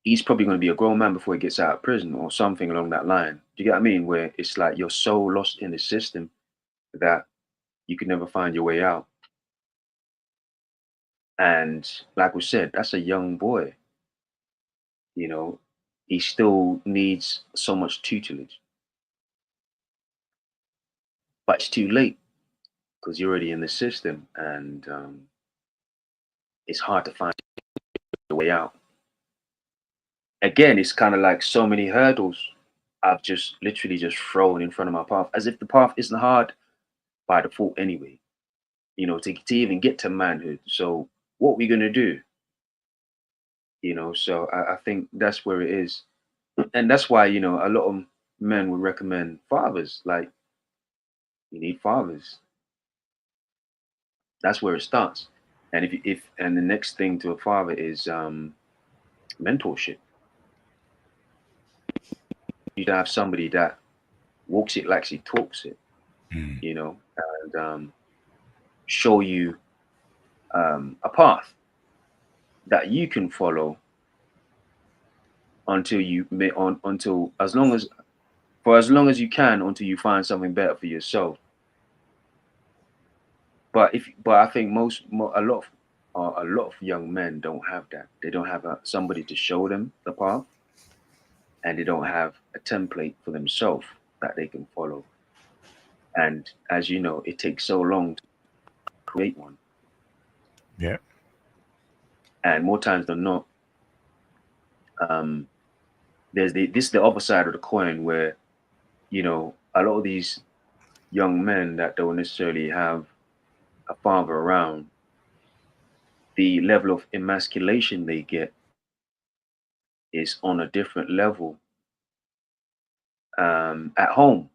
he's probably going to be a grown man before he gets out of prison or something along that line. Do you get what I mean? Where it's like you're so lost in the system that you can never find your way out. And like we said, that's a young boy, you know, he still needs so much tutelage, but it's too late because you're already in the system, and it's hard to find the way out. Again, it's kind of like so many hurdles I've just literally just thrown in front of my path, as if the path isn't hard by default anyway, to even get to manhood. So what we gonna do? So I think that's where it is. And that's why, a lot of men would recommend fathers. Like, you need fathers. That's where it starts. And if the next thing to a father is mentorship. You to have somebody that walks it like he talks it, Mm. and show you a path that you can follow until you may on until as long as for as long as you can, until you find something better for yourself. But I think a lot of young men don't have that. They don't have somebody to show them the path, and they don't have a template for themselves that they can follow. And as you know, it takes so long to create one. Yeah. And more times than not, um, this is the other side of the coin where a lot of these young men that don't necessarily have a father around, the level of emasculation they get is on a different level at home.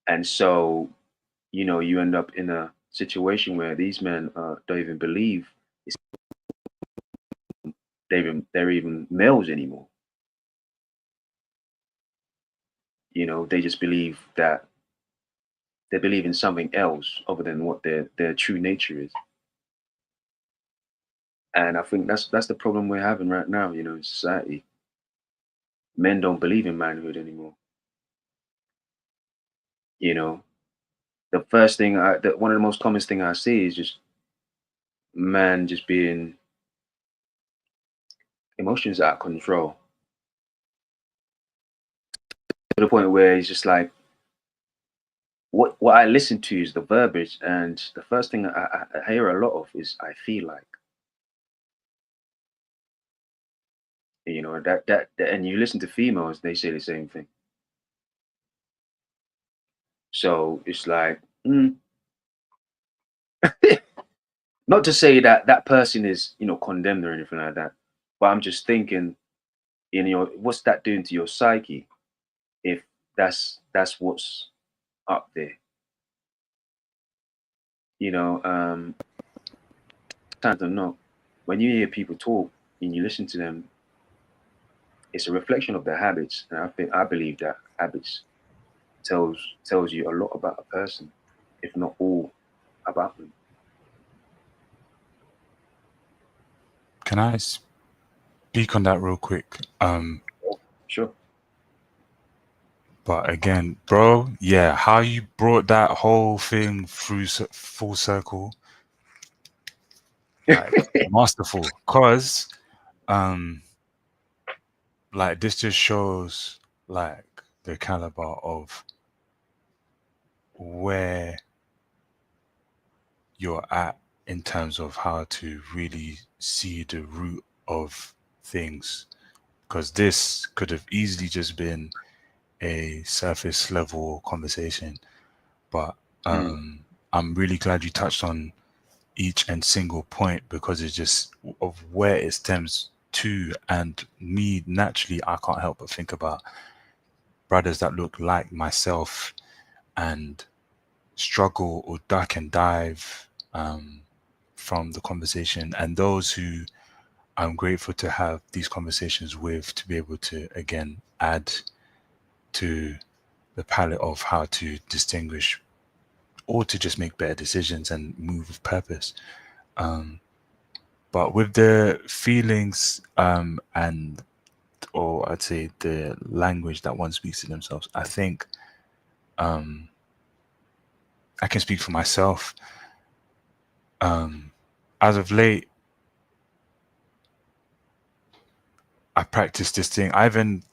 And so, you end up in a situation where these men don't even believe they're even males anymore. They just believe that they believe in something else other than what their true nature is. And I think that's the problem we're having right now, in society. Men don't believe in manhood anymore. You know, the first thing one of the most common thing I see is just man just being emotions out of control to the point where he's just like, what I listen to is the verbiage, and the first thing I hear a lot of is I feel like, and you listen to females, they say the same thing. So it's like, Not to say that that person is, condemned or anything like that, but I'm just thinking, what's that doing to your psyche if that's what's up there? You know, Sometimes I'm not. When you hear people talk and you listen to them, it's a reflection of their habits, and I believe that habits tells tells you a lot about a person, if not all about them. Can I speak on that real quick? Sure. But again, bro, yeah, how you brought that whole thing through full circle, like masterful. Cause, um, like this just shows like the caliber of where you're at in terms of how to really see the root of things. Because this could have easily just been a surface level conversation, but Mm, I'm really glad you touched on each and single point because it's just of where it stems to. And me, naturally, I can't help but think about brothers that look like myself and struggle or duck and dive from the conversation, and those who I'm grateful to have these conversations with to be able to again add to the palette of how to distinguish or to just make better decisions and move with purpose. But with the feelings and or I'd say the language that one speaks to themselves, I think I can speak for myself. As of late, I practiced this thing. I even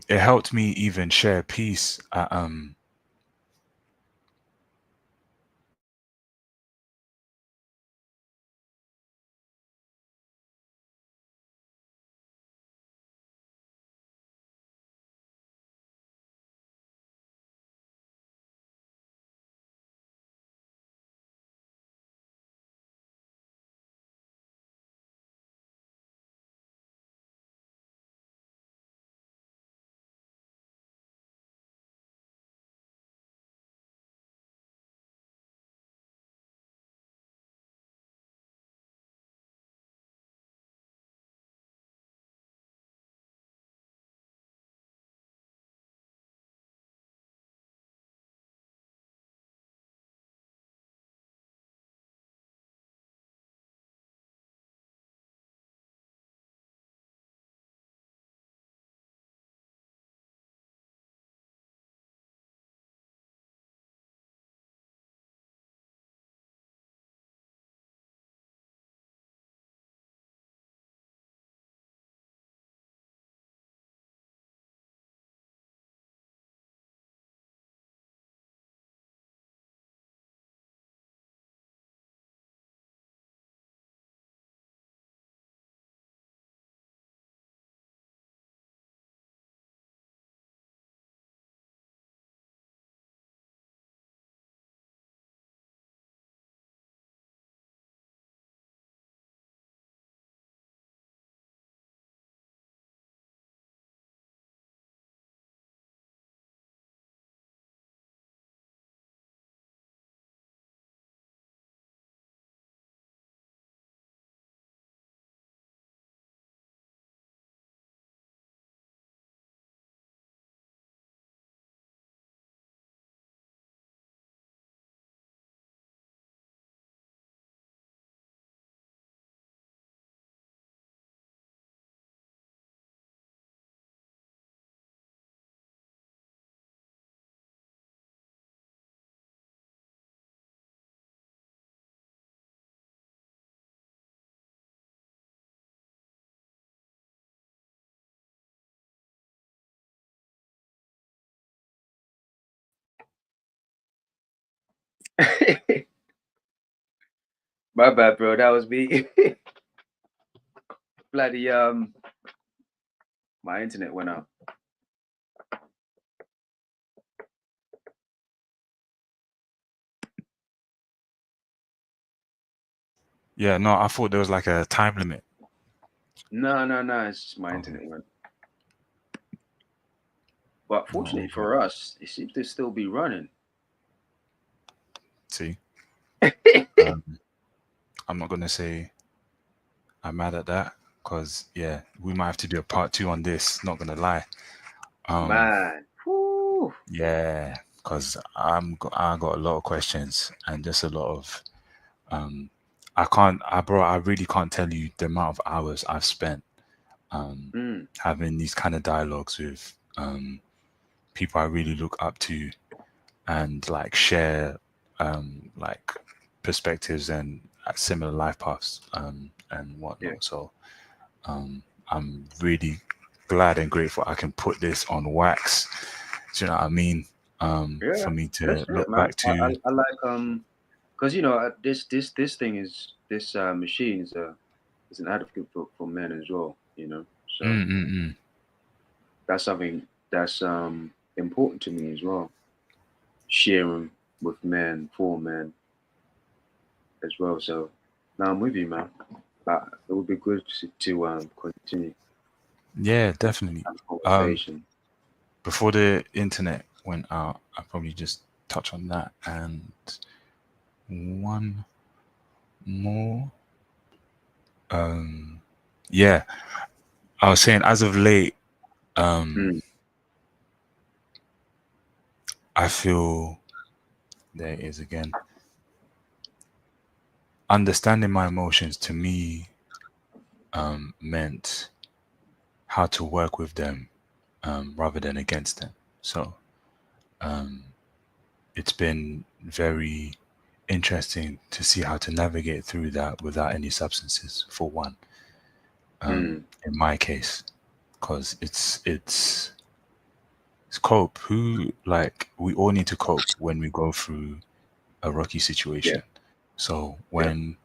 it helped me even share peace. my bad, bro. That was me. Bloody my internet went out. Yeah, no, I thought there was like a time limit. No, no, no. It's just my Okay. internet went. But No, fortunately all good. for us, it seems to still be running. See, um, I'm not gonna say I'm mad at that because yeah, we might have to do a part two on this. Not gonna lie. Um, Man. Whew. yeah, because I got a lot of questions and just a lot of um, I really can't tell you the amount of hours I've spent um Mm, having these kind of dialogues with people I really look up to and like share like perspectives and similar life paths and yeah. whatnot. So I'm really glad and grateful I can put this on wax. Do you know what I mean? Yeah. For me That's to it, look man. back to. I like because this thing is this machine is an advocate for men as well. So Mm. that's something that's important to me as well. Sharing with men for men as well. So now I'm with you, man. It would be good to continue Yeah, definitely. that Um, conversation. Before the internet went out, I probably just touch on that and one more. Um, yeah, I was saying as of late, um, Mm, I feel there it is again. Understanding my emotions to me meant how to work with them rather than against them. So um, it's been very interesting to see how to navigate through that without any substances, for one, mm, in my case, because it's cope. Who like we all need to cope when we go through a rocky yeah, situation. So yeah. when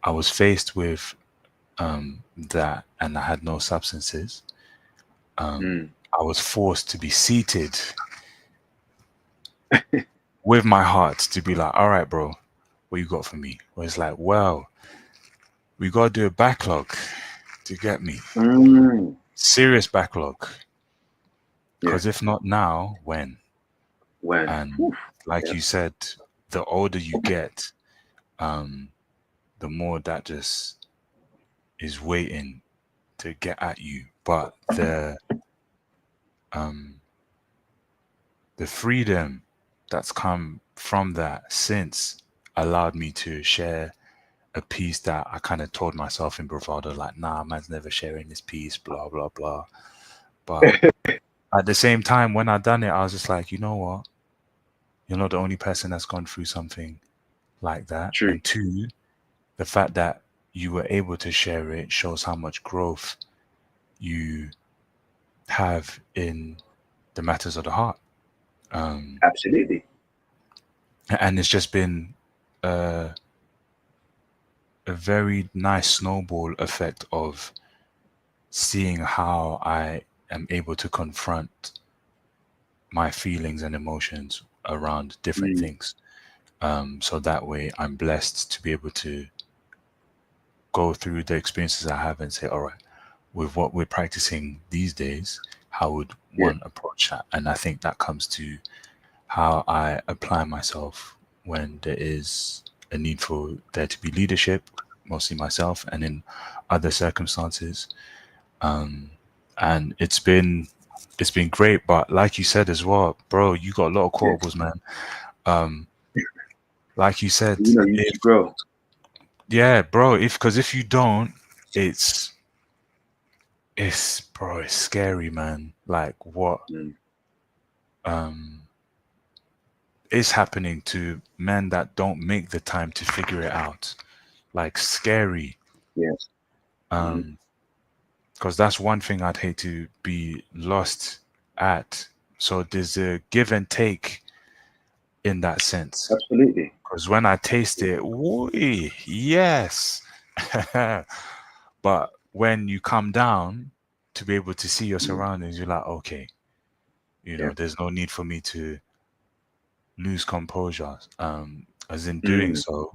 I was faced with that and I had no substances, Mm, I was forced to be seated with my heart to be like, all right, bro, what you got for me? Where it's like, well, we got to do a backlog to get me. mm, Serious backlog. yeah. Because if not now, when? When? And Whew, like yeah. you said, the older you get, um, the more that just is waiting to get at you. But um, the freedom that's come from that since allowed me to share a piece that I kind of told myself in bravado, like, nah, man's never sharing this piece, blah, blah, blah. But at the same time, when I done it, I was just like, you know what? You're not the only person that's gone through something like that. True. And two, the fact that you were able to share it shows how much growth you have in the matters of the heart. Um, Absolutely. and it's just been a, a very nice snowball effect of seeing how I am able to confront my feelings and emotions around different Mm, things. So that way I'm blessed to be able to go through the experiences I have and say, all right, with what we're practicing these days, how would yeah. one approach that? And I think that comes to how I apply myself when there is a need for there to be leadership, mostly myself, and in other circumstances. Um, and it's been great, but like you said as well, bro, you got a lot of Yeah. quotables, man. Um, like you said, You need if to grow. yeah, bro, if because if you don't, it's bro, it's scary, man. Like what Mm, um is happening to men that don't make the time to figure it out. Like scary. yes. Mm, Um, because that's one thing I'd hate to be lost at. So there's a give and take in that sense. absolutely. Because when I taste it, woo, yes. But when you come down to be able to see your Mm, surroundings, you're like, okay, yeah. there's no need for me to lose composure. As in doing Mm, so,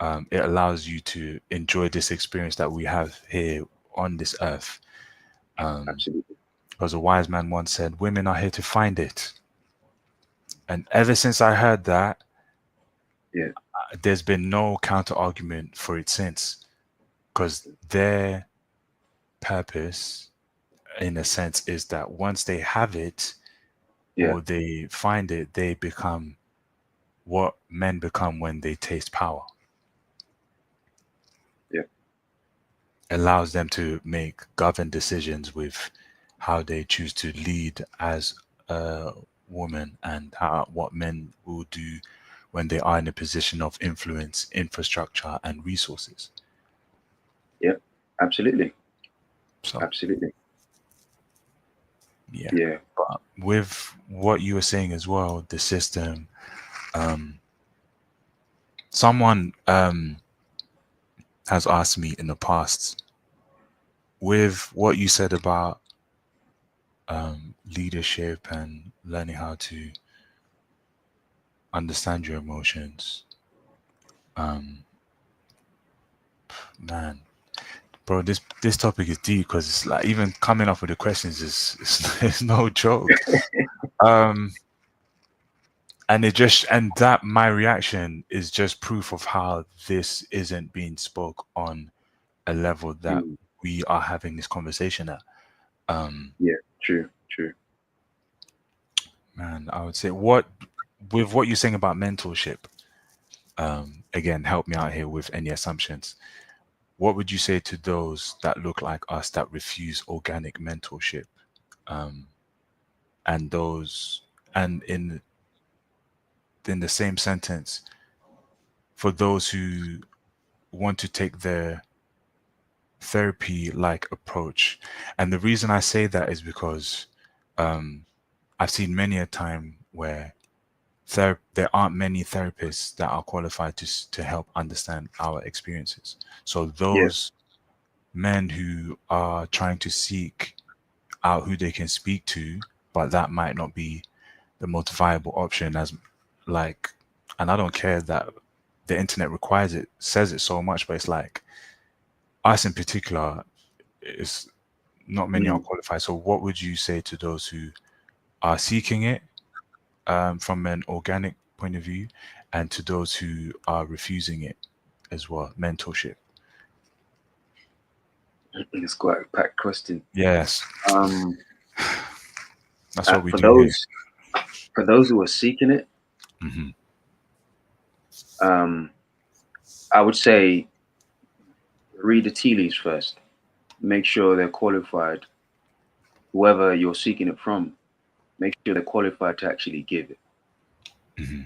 It allows you to enjoy this experience that we have here on this earth. Um, Absolutely. because a wise man once said, "Women are here to find it." And ever since I heard that, Yeah. there's been no counter argument for it since. Because their purpose, in a sense, is that once they have it Yeah. or they find it, they become what men become when they taste power. Yeah. Allows them to make governed decisions with how they choose to lead as a woman, and what men will do when they are in a position of influence, infrastructure, and resources. Yeah. Absolutely. So, Absolutely. yeah. Yeah. But with what you were saying as well, the system, um, someone has asked me in the past, with what you said about leadership and learning how to understand your emotions. Um, Man, bro, this topic is deep because it's like even coming up with the questions is it's no joke. Um, and it just and that my reaction is just proof of how this isn't being spoke on a level that Mm. we are having this conversation at. Um, Yeah. True. True. Man, I would say what with what you're saying about mentorship. Again, help me out here with any assumptions. What would you say to those that look like us that refuse organic mentorship? Um, and those and in the same sentence, for those who want to take their therapy like approach. And the reason I say that is because um, I've seen many a time where there aren't many therapists that are qualified to help understand our experiences. So Yeah. those men who are trying to seek out who they can speak to, but that might not be the most viable option, as like, and I don't care that the internet requires it, says it so much, but it's like us in particular, it's not many are Mm. qualified. So what would you say to those who are seeking it from an organic point of view, and to those who are refusing it as well, mentorship? It's quite a packed question. Yes, Um, that's what we for do here. those who are seeking it, Hmm. um, I would say read the tea leaves first. Make sure they're qualified. Whoever you're seeking it from, make sure they're qualified to actually give it. Hmm.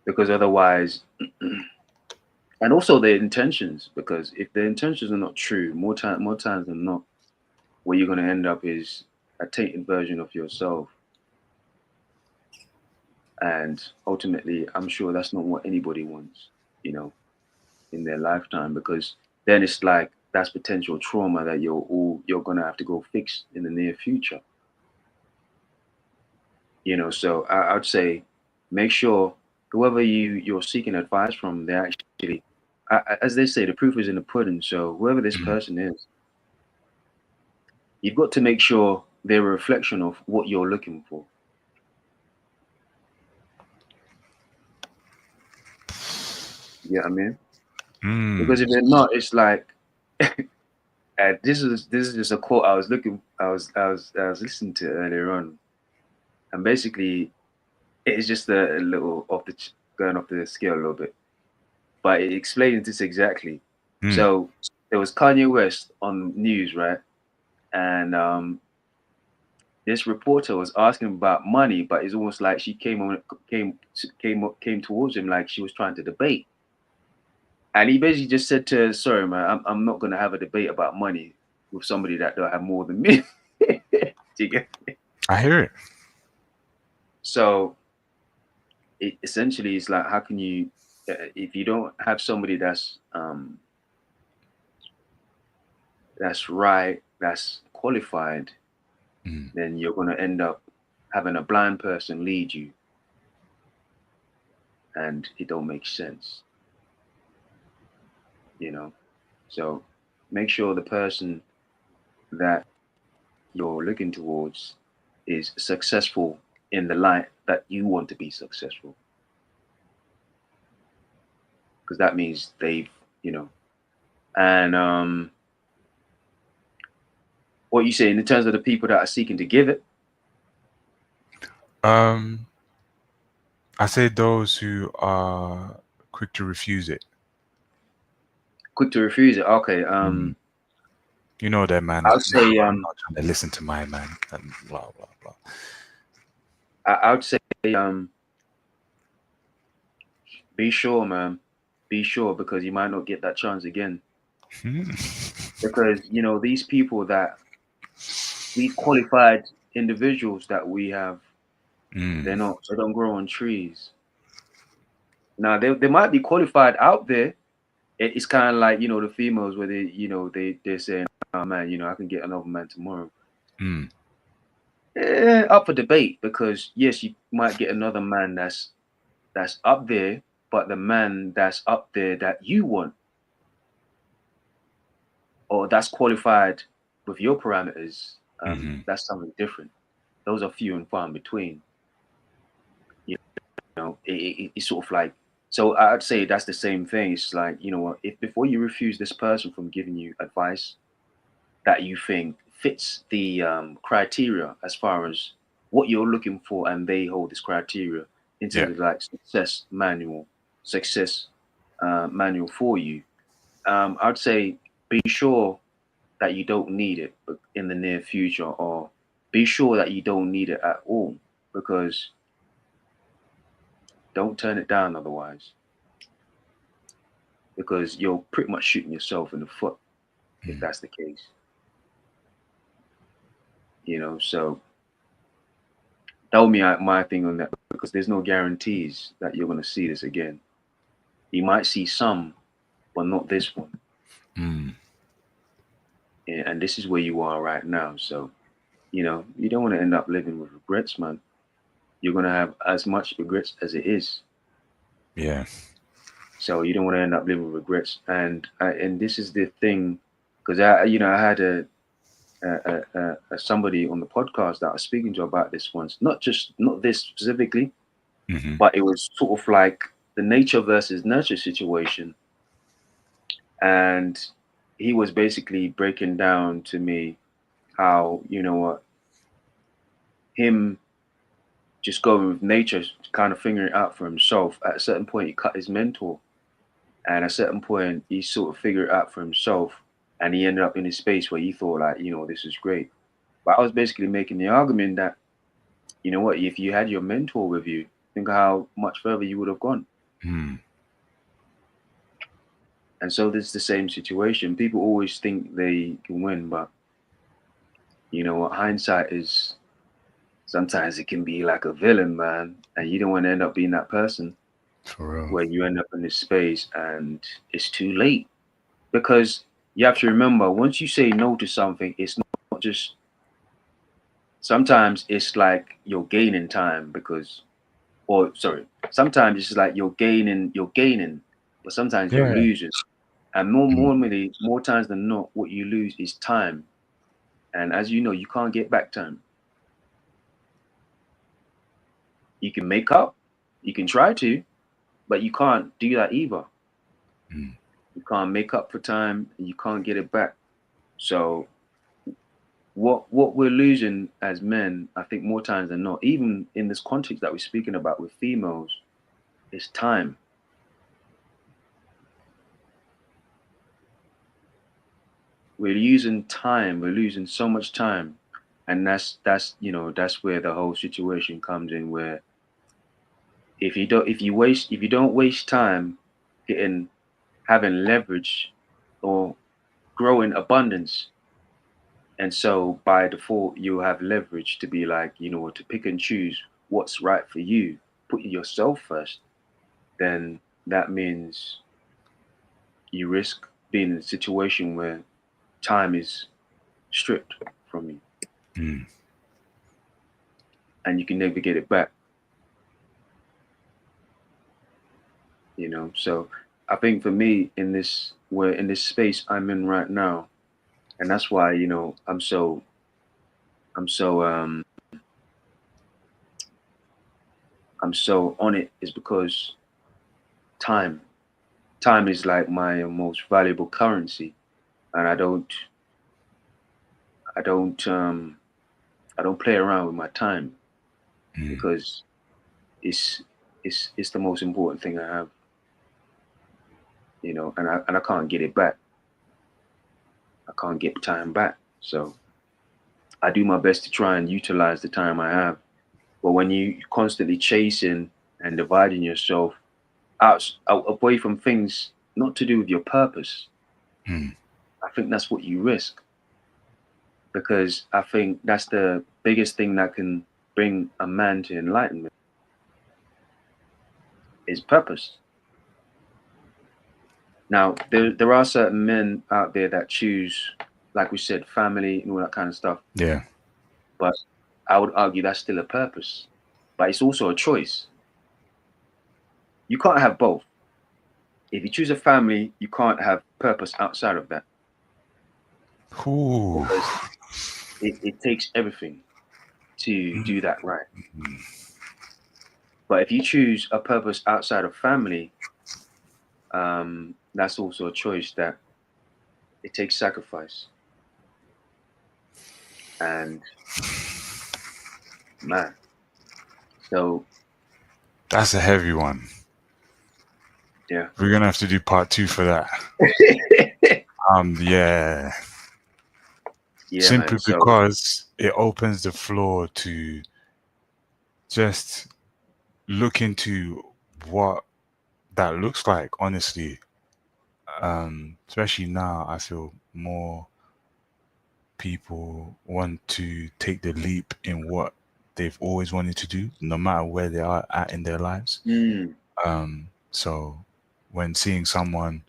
Because otherwise, and also their intentions. Because if the intentions are not true, more times than not, what you're going to end up is a tainted version of yourself. And ultimately, I'm sure that's not what anybody wants, you know, in their lifetime. Because then it's like that's potential trauma that you're going to have to go fix in the near future. So I'd say make sure whoever you're seeking advice from, they actually, as they say, the proof is in the pudding. So whoever this Hmm. person is, you've got to make sure they're a reflection of what you're looking for. You know what I mean? Because Mm. if they're not, it's like this is just a quote I was listening to earlier on, and basically it's just a little going off the scale a little bit, but it explains this exactly. Mm. So there was Kanye West on news, right? And this reporter was asking about money, but it's almost like she came towards him like she was trying to debate. And he basically just said to her, "Sorry, man, I'm not gonna have a debate about money with somebody that don't have more than me." Do you get? I hear it. So essentially, it's like, how can you, if you don't have somebody that's right, that's qualified, Mm. then you're gonna end up having a blind person lead you, and it don't make sense. you know. So make sure the person that you're looking towards is successful in the light that you want to be successful, because that means they've, you know, and what you say in terms of the people that are seeking to give it, Um, I say those who are quick to refuse it. quick to refuse it. Okay, Mm. You know that man is I'll say not trying to listen to my man and blah blah blah. I would say be sure, man. Be sure, because you might not get that chance again. Hmm. Because these people that these qualified individuals that we have, Mm. they don't grow on trees. Now they might be qualified out there. It's kind of like the females where they're saying, oh man, I can get another man tomorrow. Mm. Up for debate, because yes, you might get another man that's up there, but the man that's up there that you want, or that's qualified with your parameters, Hmm. that's something different. Those are few and far in between. You it's sort of like, so I'd say that's the same thing. It's like, what, if before you refuse this person from giving you advice that you think fits the criteria as far as what you're looking for, and they hold this criteria in Yeah. terms of like success manual for you, I'd say be sure that you don't need it in the near future, or be sure that you don't need it at all, because don't turn it down otherwise, because you're pretty much shooting yourself in the foot if Mm. that's the case. So that would be my thing on that, because there's no guarantees that you're going to see this again. You might see some, but not this one. Mm. And this is where you are right now. So you don't want to end up living with regrets, man. You're going to have as much regrets as it is. Yeah. So you don't want to end up living with regrets. And this is the thing, because I had a somebody on the podcast that I was speaking to about this once. Not this specifically, Hmm. but it was sort of like the nature versus nurture situation. And he was basically breaking down to me how, what, him just going with nature, kind of figuring it out for himself. At a certain point, he cut his mentor, and at a certain point, he sort of figured it out for himself, and he ended up in a space where he thought like, this is great. But I was basically making the argument that, what, if you had your mentor with you, think how much further you would have gone. Mm. And so this is the same situation. People always think they can win, but what, hindsight is, sometimes it can be like a villain, man, and you don't want to end up being that person For real. where you end up in this space and it's too late. Because you have to remember, once you say no to something, it's not just, sometimes it's like you're gaining time, because, or sorry, sometimes it's like you're gaining, but sometimes you're Yeah. losing. And more Mm. normally, more times than not, what you lose is time. And as you know, you can't get back time. You can make up, you can try to, but you can't do that either. Mm. You can't make up for time, and you can't get it back. So what we're losing as men, I think more times than not, even in this context that we're speaking about with females, is time. We're losing time. We're losing so much time, and that's where the whole situation comes in. Where if you don't waste time getting having leverage or growing abundance, and so by default you have leverage to be like, to pick and choose what's right for you, put yourself first, then that means you risk being in a situation where time is stripped from you Mm. and you can never get it back. So I think for me in this we're in this space I'm in right now, and that's why I'm so I'm so on it is because time time is like my most valuable currency, and I don't um I don't play around with my time Mm. because it's it's the most important thing I have, and I can't get it back. I can't get time back. So I do my best to try and utilize the time I have. But when you constantly chasing and dividing yourself out away from things not to do with your purpose, Mm. I think that's what you risk, because I think that's the biggest thing that can bring a man to enlightenment is purpose. Now, there are certain men out there that choose, like we said, family and all that kind of stuff. Yeah. But I would argue that's still a purpose. But it's also a choice. You can't have both. If you choose a family, you can't have purpose outside of that Ooh. because it takes everything to do that right. But if you choose a purpose outside of family, that's also a choice that it takes sacrifice. And man, so That's a heavy one. yeah. We're gonna have to do part two for that. Yeah. Yeah, man. Simply So because it opens the floor to just look into what that looks like, honestly. Especially now, I feel more people want to take the leap in what they've always wanted to do, no matter where they are at in their lives. mm, So when seeing someone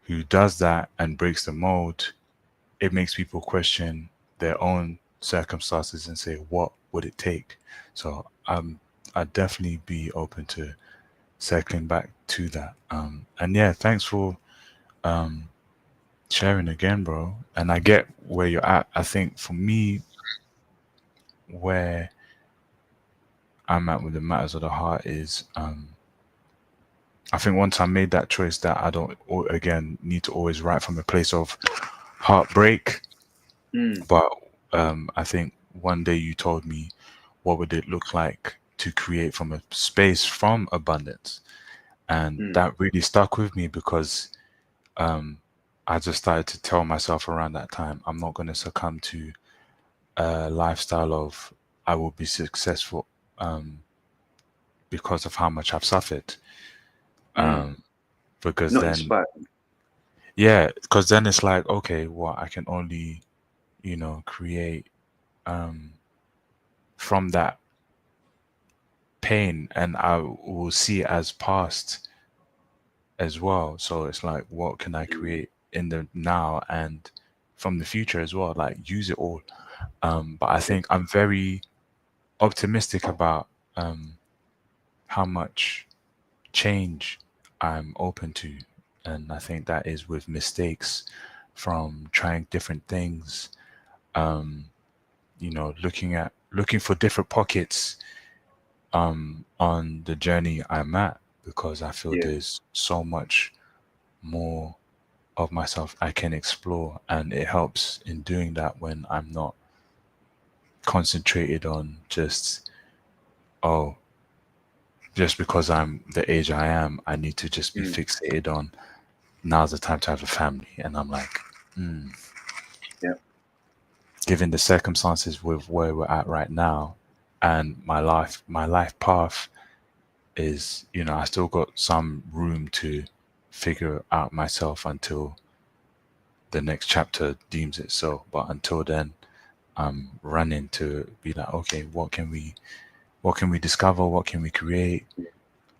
who does that and breaks the mold, it makes people question their own circumstances and say, what would it take? So I'd definitely be open to circling back to that. And yeah, thanks for um, sharing again, bro. And I get where you're at. I think for me, where I'm at with the matters of the heart is, I think once I made that choice that I don't, again, need to always write from a place of heartbreak. mm, But I think one day you told me, what would it look like to create from a space from abundance? And mm, that really stuck with me because um, I just started to tell myself around that time, I'm not going to succumb to a lifestyle of I will be successful um, because of how much I've suffered. mm. Um, because Not then, inspired. yeah, because then it's like, okay, well, I can only, create um, from that pain and I will see it as past as well. So it's like, what can I Mm, create in the now and from the future as well? Like use it all. But I yeah, think I'm very optimistic about how much change I'm open to. And I think that is with mistakes from trying different things, um, looking for different pockets on the journey I'm at because I feel yeah. there's so much more of myself I can explore, and it helps in doing that when I'm not concentrated on oh, just because I'm the age I am, I need to just be Mm, fixated on now's the time to have a family. And I'm like, hmm, yeah. given the circumstances with where we're at right now and my life path is, I still got some room to figure out myself until the next chapter deems it so. But until then, I'm running to be like, okay, what can we discover? What can we create?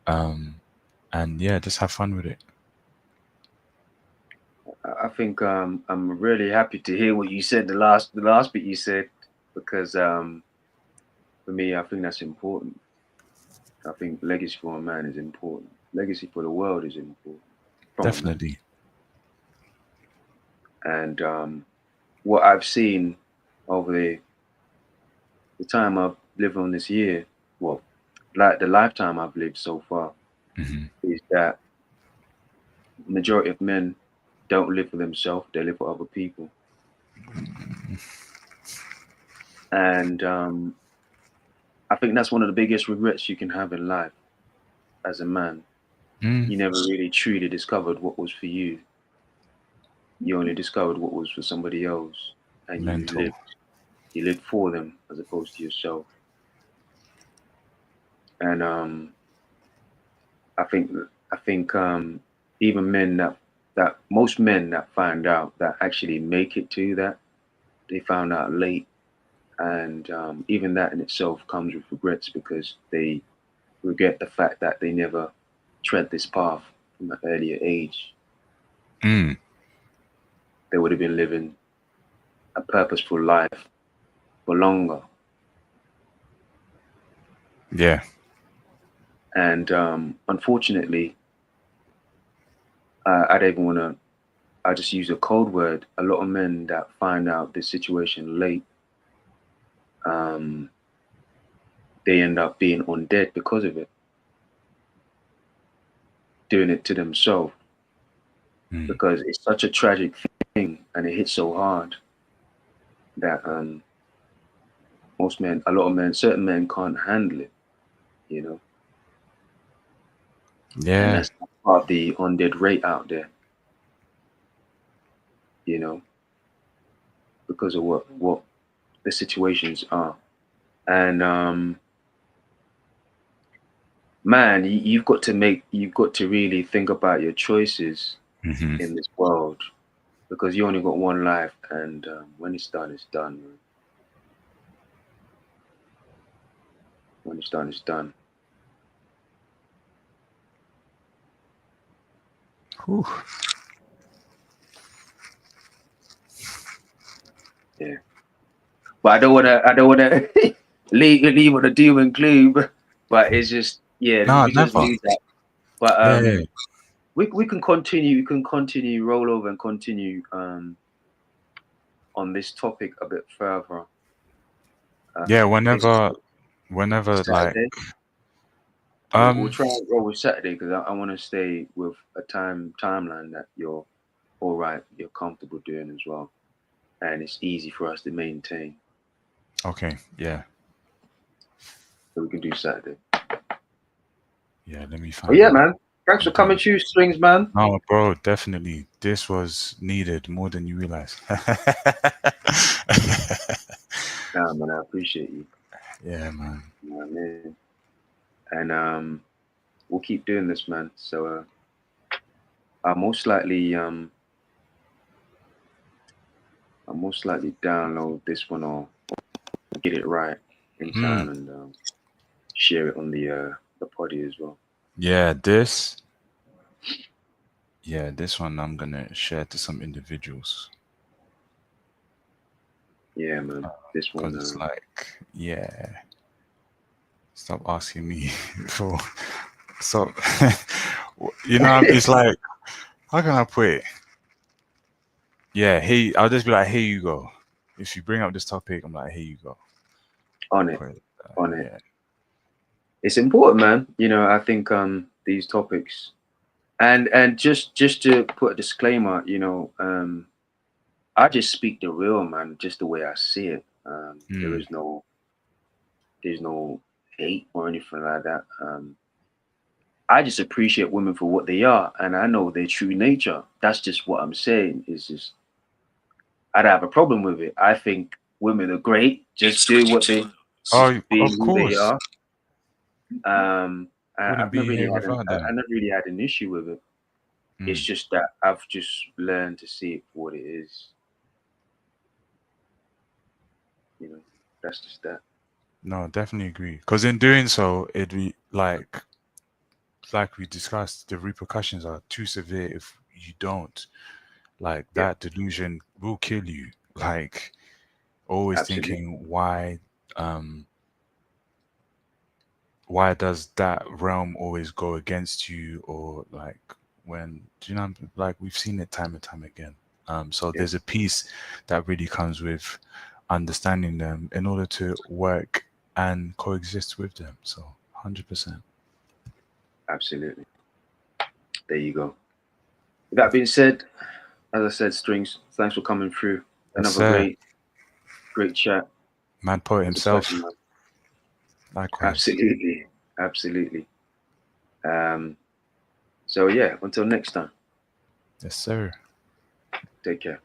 Um, and yeah, just have fun with it. I think I'm really happy to hear what you said. The last bit you said, because for me, I think that's important. I think legacy for a man is important. Legacy for the world is important. from a man. Definitely. And what I've seen over the time I've lived on this year, well, like the lifetime I've lived so far, Hmm. is that majority of men don't live for themselves; they live for other people. And I think that's one of the biggest regrets you can have in life as a man. Mm. You never really truly discovered what was for you. You only discovered what was for somebody else, and Mental. you lived for them as opposed to yourself. And I think I think even men that most men that find out that actually make it to that, they found out late, and even that in itself comes with regrets because they regret the fact that they never tread this path from an earlier age. Mm. They would have been living a purposeful life for longer. Yeah. And unfortunately, I don't even want to. I just use a code word. A lot of men that find out this situation late, um, they end up being undead because of it, doing it to themselves Mm. because it's such a tragic thing and it hits so hard that most men, a lot of men, certain men can't handle it, you know, and Yeah. that's part of the undead rate out there, you know, because of what the situations are. And man, you've got to really think about your choices Hmm. in this world because you only got one life, and when it's done. Man. When it's done, it's done. Whew. Yeah, but I don't wanna leave on a doom and gloom. But it's just yeah, No, we just never. leave that. But Yeah, yeah. we can continue. We can continue roll over and continue on this topic a bit further. Yeah, This whenever, like, Saturday. We'll um, try and roll with Saturday because I want to stay with a timeline that you're all right, you're comfortable doing as well, and it's easy for us to maintain. okay, yeah, So we can do Saturday. yeah. Let me But find yeah, out man. Thanks a for coming day. to Strings, man. No, bro, definitely. This was needed more than you realize. Nah, man, I appreciate you. Yeah, man. You know what I mean? And we'll keep doing this, man. So I'll most likely I'll most likely download this one or get it right in Mm. time and share it on the poddy as well. Yeah, this one I'm gonna share to some individuals Yeah, man. This because one, it's like, yeah, stop asking me for so. It's like, how can I put it? Yeah, hey, I'll just be like, here you go. If you bring up this topic, I'm like, here you go. on it, Put it, on it. yeah. It's important, man. You know, I think these topics and just to put a disclaimer, you know, I just speak the real, man, just the way I see it. Mm, There's no hate or anything like that. I just appreciate women for what they are, and I know their true nature. That's just what I'm saying. Is just I don't have a problem with it. I think women are great. Just do what they just oh, being of who they course. are. Um, Wouldn't be here without I them. never really had an issue with it. It's Mm. just that I've just learned to see it for what it is. You know, that's just that. No, definitely agree. Because in doing so, it be like we discussed, the repercussions are too severe if you don't. Like Yeah, that delusion will kill you. Like always absolutely. thinking um why does that realm always go against you, or like when, do you know, like we've seen it time and time again. So Yeah, there's a piece that really comes with understanding them in order to work and coexist with them. So 100%. absolutely. There you go. With that being said, as I said, Strings, thanks for coming through. Yes, Another sir. great chat. Mad poet It's a pleasure, himself. man. Likewise. Absolutely, absolutely. Um, so yeah, until next time, Yes, sir. take care.